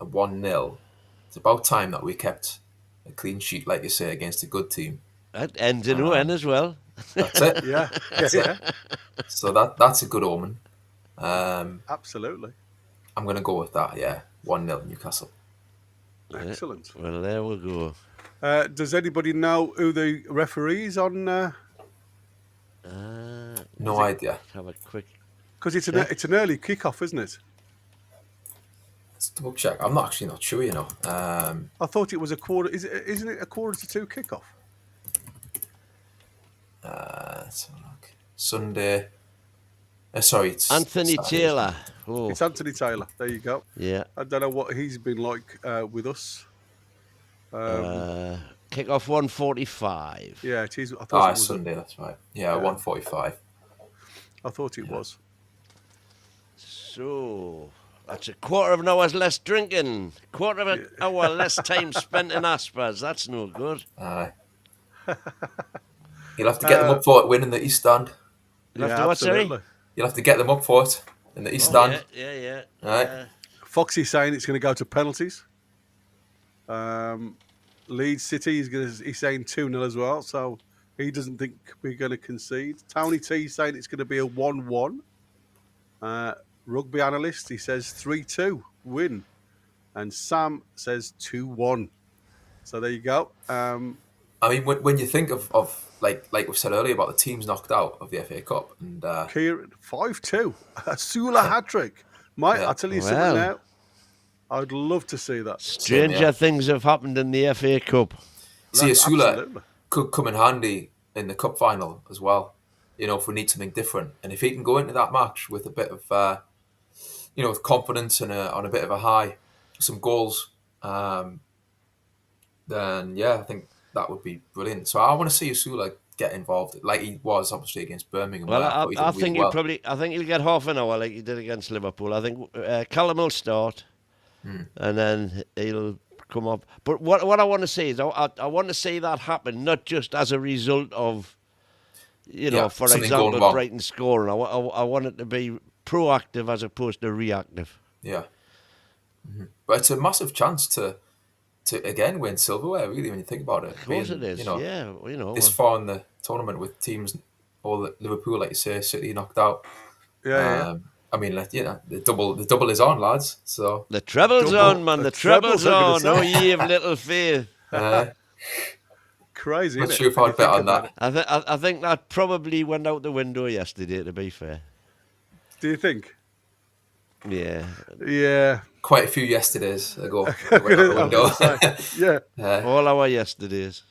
Speaker 3: 1-0. It's about time that we kept a clean sheet, like you say, against a good team.
Speaker 2: That ends in UN as well.
Speaker 3: That's it.
Speaker 1: Yeah,
Speaker 3: That's
Speaker 1: yeah,
Speaker 3: it. So that's a good omen.
Speaker 1: absolutely.
Speaker 3: I'm gonna go with that. Yeah, 1-0 Newcastle.
Speaker 1: Excellent.
Speaker 2: Well, there we go.
Speaker 1: Does anybody know who the referees on?
Speaker 3: No idea.
Speaker 2: Have a quick.
Speaker 1: Because it's
Speaker 2: Check.
Speaker 1: it's an early kickoff, isn't it?
Speaker 3: Let's double check. I'm not sure. You know.
Speaker 1: I thought it was a quarter. Isn't it a 1:45 kickoff?
Speaker 3: Let's have a look. Sunday. Sorry, it's
Speaker 2: Anthony
Speaker 3: Saturday,
Speaker 2: Taylor. Oh,
Speaker 1: It's Anthony Taylor. There you go.
Speaker 2: yeah.
Speaker 1: I don't know what he's been like with us.
Speaker 2: Kick-off 1:45.
Speaker 1: Yeah, it is. I thought
Speaker 3: Ah,
Speaker 1: it was.
Speaker 3: Sunday. That's right. Yeah, 1:45.
Speaker 1: I thought it was.
Speaker 2: So, that's a quarter of an hour's less drinking. Quarter of an hour less time spent in Aspers. That's no good.
Speaker 3: Aye. You'll have to get them up for it winning the East Stand.
Speaker 2: You'll have to what, sorry?
Speaker 1: absolutely.
Speaker 3: You'll have to get them up for it in the East Stand.
Speaker 2: Yeah.
Speaker 3: Right.
Speaker 1: Foxy's saying it's going to go to penalties. Leeds City he's saying 2-0 as well, so he doesn't think we're going to concede. Tony T saying it's going to be a 1-1. Rugby analyst, he says 3-2 win, and Sam says 2-1. So there you go.
Speaker 3: I mean, when you think of like we've said earlier about the teams knocked out of the FA Cup, and
Speaker 1: Kieran 5-2, a Sula hat trick. Mate,
Speaker 3: Yeah.
Speaker 1: I'll tell you
Speaker 2: Well.
Speaker 1: something now. I'd love to see that.
Speaker 2: Stranger
Speaker 3: yeah.
Speaker 2: things have happened in the FA Cup.
Speaker 3: see, Asula
Speaker 1: Absolutely.
Speaker 3: could come in handy in the cup final as well. You know, if we need something different, and if he can go into that match with a bit of, with confidence and on a bit of a high, some goals, then yeah, I think that would be brilliant. So I want to see Asula get involved, like he was obviously against Birmingham.
Speaker 2: Well,
Speaker 3: where thought he did
Speaker 2: I
Speaker 3: really
Speaker 2: think
Speaker 3: well.
Speaker 2: I think he'll get half an hour like he did against Liverpool. I think Callum will start, and then he'll come up. But what I want to say is I want to see that happen, not just as a result of, for
Speaker 3: something
Speaker 2: example,
Speaker 3: going wrong.
Speaker 2: Brighton scoring. I want it to be proactive as opposed to reactive.
Speaker 3: Yeah. But it's a massive chance to again win silverware, really, when you think about it.
Speaker 2: Of course it is.
Speaker 3: This far in the tournament with teams, all the Liverpool, like you say, City knocked out.
Speaker 1: Yeah.
Speaker 3: I mean, the double is on, lads. So
Speaker 2: The treble's
Speaker 1: Double.
Speaker 2: on, man.
Speaker 1: The
Speaker 2: The treble's
Speaker 1: treble's, I'm
Speaker 2: on.
Speaker 1: gonna
Speaker 2: Oh,
Speaker 1: say.
Speaker 2: ye of little faith.
Speaker 1: Crazy,
Speaker 3: not
Speaker 1: isn't
Speaker 3: sure
Speaker 1: it?
Speaker 3: if I'd bet on that.
Speaker 2: I think that probably went out the window yesterday, to be fair.
Speaker 1: Do you think?
Speaker 2: Yeah.
Speaker 1: Yeah.
Speaker 3: Quite a few yesterdays ago.
Speaker 1: I
Speaker 3: Went out the window.
Speaker 1: was gonna say, yeah.
Speaker 2: All our yesterdays.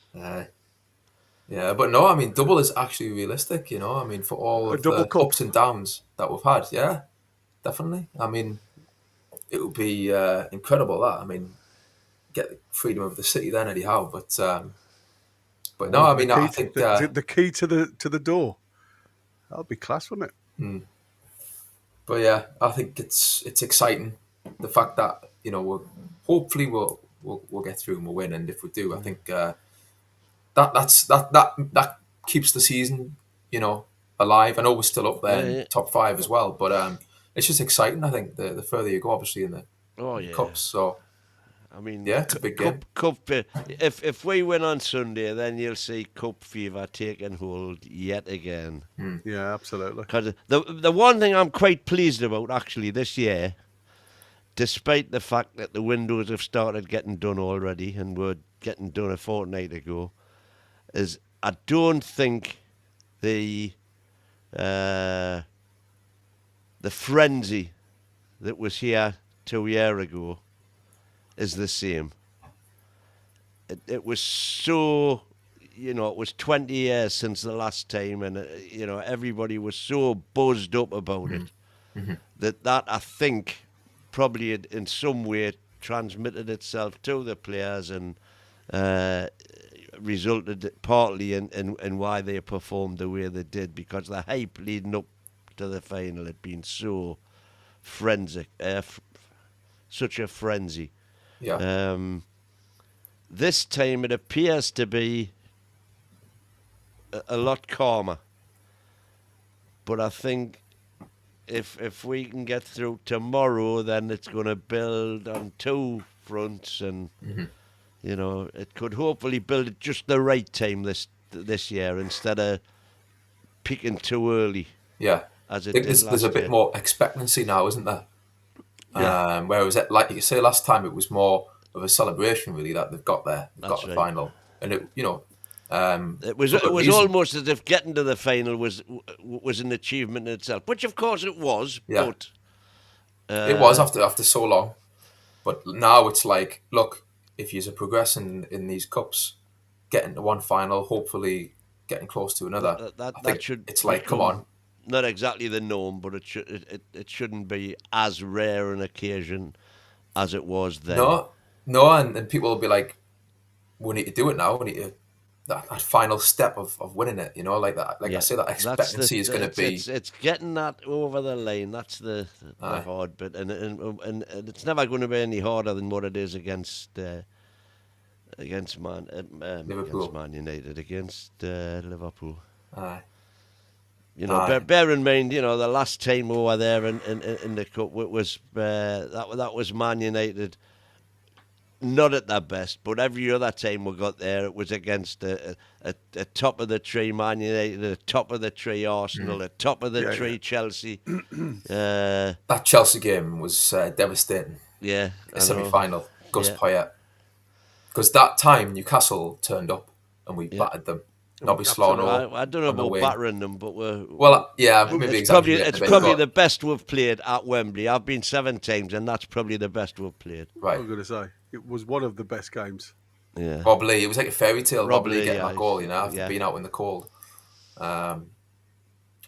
Speaker 3: Yeah, but no, I mean, double is actually realistic, I mean, for all
Speaker 1: A
Speaker 3: of
Speaker 1: double
Speaker 3: the
Speaker 1: cup.
Speaker 3: ups and downs that we've had, yeah, definitely. I mean, it would be incredible that. I mean, get the freedom of the city then anyhow, but no, I mean, I think
Speaker 1: the key to the door. That would be class, wouldn't it?
Speaker 3: but yeah, I think it's exciting. The fact that hopefully we'll get through and we'll win, and if we do, I think that keeps the season, alive. I know we're still up there in top 5 as well, but it's just exciting. I think the further you go, obviously in the cups. So
Speaker 2: I mean,
Speaker 3: yeah, it's a big game.
Speaker 2: Cup. If we win on Sunday, then you'll see cup fever taking hold yet again.
Speaker 1: Yeah, absolutely.
Speaker 2: Because the one thing I'm quite pleased about actually this year, despite the fact that the windows have started getting done already and were getting done a fortnight ago, is I don't think the frenzy that was here 2 years ago is the same. It was so, it was 20 years since the last time, and everybody was so buzzed up about it that I think probably in some way transmitted itself to the players and resulted partly in why they performed the way they did, because the hype leading up to the final had been so frenzic, such a frenzy.
Speaker 3: Yeah.
Speaker 2: This time it appears to be a lot calmer. But I think if we can get through tomorrow, then it's going to build on two fronts, and you know, it could hopefully build at just the right time this year instead of peaking too early.
Speaker 3: Yeah.
Speaker 2: As
Speaker 3: I
Speaker 2: it
Speaker 3: think
Speaker 2: did
Speaker 3: there's a
Speaker 2: last
Speaker 3: bit
Speaker 2: year.
Speaker 3: more expectancy now, isn't there?
Speaker 1: Yeah.
Speaker 3: Whereas, like you say, last time it was more of a celebration, really, that they've got there, they've got
Speaker 2: That's
Speaker 3: the
Speaker 2: right.
Speaker 3: final, and it, you know,
Speaker 2: It was
Speaker 3: for good reason.
Speaker 2: almost as if getting to the final was an achievement in itself, which of course it was.
Speaker 3: Yeah.
Speaker 2: But
Speaker 3: It was after so long, but now it's like, look, if you're progressing in these cups, getting to one final, hopefully getting close to another. I
Speaker 2: that
Speaker 3: think
Speaker 2: should
Speaker 3: it's like, come
Speaker 2: become
Speaker 3: on,
Speaker 2: not exactly the norm, but it shouldn't be as rare an occasion as it was then.
Speaker 3: no, and people will be like, we need to do it now. We need to that final step of winning it. You know, like that. Like I say, that expectancy is going to be.
Speaker 2: It's getting that over the line. That's the hard bit, and it's never going to be any harder than what it is against Man United, against Liverpool.
Speaker 3: Aye.
Speaker 2: You know, bear in mind, you know, the last time we were there in the cup was that was Man United. Not at their best, but every other time we got there, it was against a top of the tree Man United, a top of the tree Arsenal, a top of the tree Chelsea.
Speaker 3: That Chelsea game was devastating.
Speaker 2: Yeah,
Speaker 3: the semi-final, Gus Poyet. Because that time Newcastle turned up and we battered them. Nobby Slaughter.
Speaker 2: I don't know about battering them, but
Speaker 3: maybe
Speaker 2: it's probably the best we've played at Wembley. I've been 7 times, and that's probably the best we've played.
Speaker 3: Right.
Speaker 1: I was going to say it was one of the best games.
Speaker 3: Yeah. Rob Lee, it was like a fairy tale. Rob Lee getting that goal, you know, after being out in the cold. It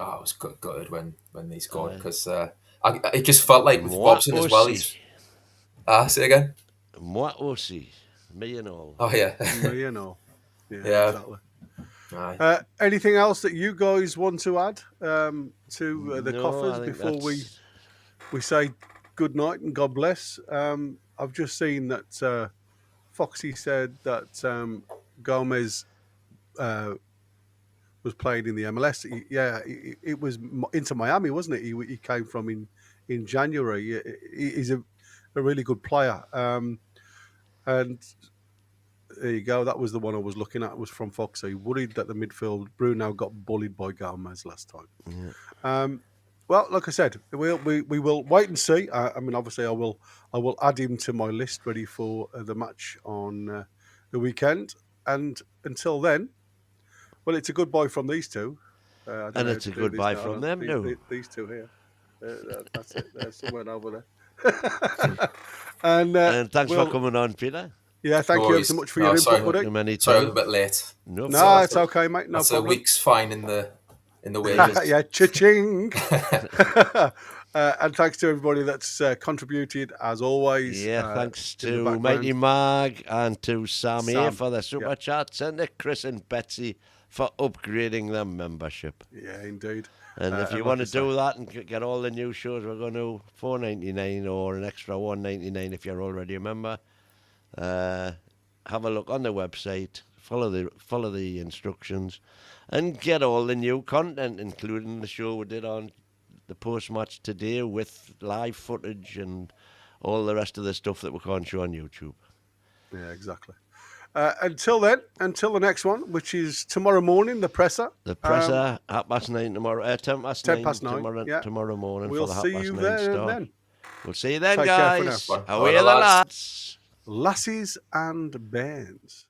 Speaker 3: was good when they scored, because it just felt like with Robson as well. Say again.
Speaker 2: Moi aussi, me and all.
Speaker 3: Oh yeah,
Speaker 1: me and all. Yeah. Exactly. Anything else that you guys want to add to the coffers before we say good night and God bless? I've just seen that Foxy said that Gomez was playing in the MLS. It was Inter Miami, wasn't it? He came from in January. He's a really good player. And there you go. That was the one I was looking at. It was from Foxy. Worried that the midfield Bruno got bullied by Gomez last time. Yeah. Well, like I said, we will wait and see. I mean, obviously, I will add him to my list ready for the match on the weekend. And until then, well, it's a goodbye from these two.
Speaker 2: And it's a goodbye from them too.
Speaker 1: These two here. That's it. There's someone over there. And
Speaker 2: thanks for coming on, Peter.
Speaker 1: Yeah, thank you so much for your input, buddy.
Speaker 3: Sorry, I'm a bit late.
Speaker 1: No, it's okay, mate. No problem.
Speaker 3: A week's fine in the wages.
Speaker 1: Yeah, cha-ching. And thanks to everybody that's contributed, as always.
Speaker 2: Yeah, thanks to Mighty Mag and to Sam for the super chats, and to Chris and Betsy for upgrading their membership.
Speaker 1: Yeah, indeed.
Speaker 2: And if you want to do that and get all the new shows, we're going to $4.99 or an extra $1.99 if you're already a member. Have a look on the website, follow the instructions, and get all the new content, including the show we did on the post-match today with live footage and all the rest of the stuff that we can't show on YouTube.
Speaker 1: Yeah, exactly. Until then, until the next one, which is tomorrow morning, the presser.
Speaker 2: The presser, 9:30 tomorrow, 9:10 tomorrow morning.
Speaker 1: We'll
Speaker 2: for the
Speaker 1: see you there and then.
Speaker 2: We'll see you then,
Speaker 1: Take
Speaker 2: guys.
Speaker 1: care for now.
Speaker 2: How are the lads?
Speaker 1: Lassies and bands.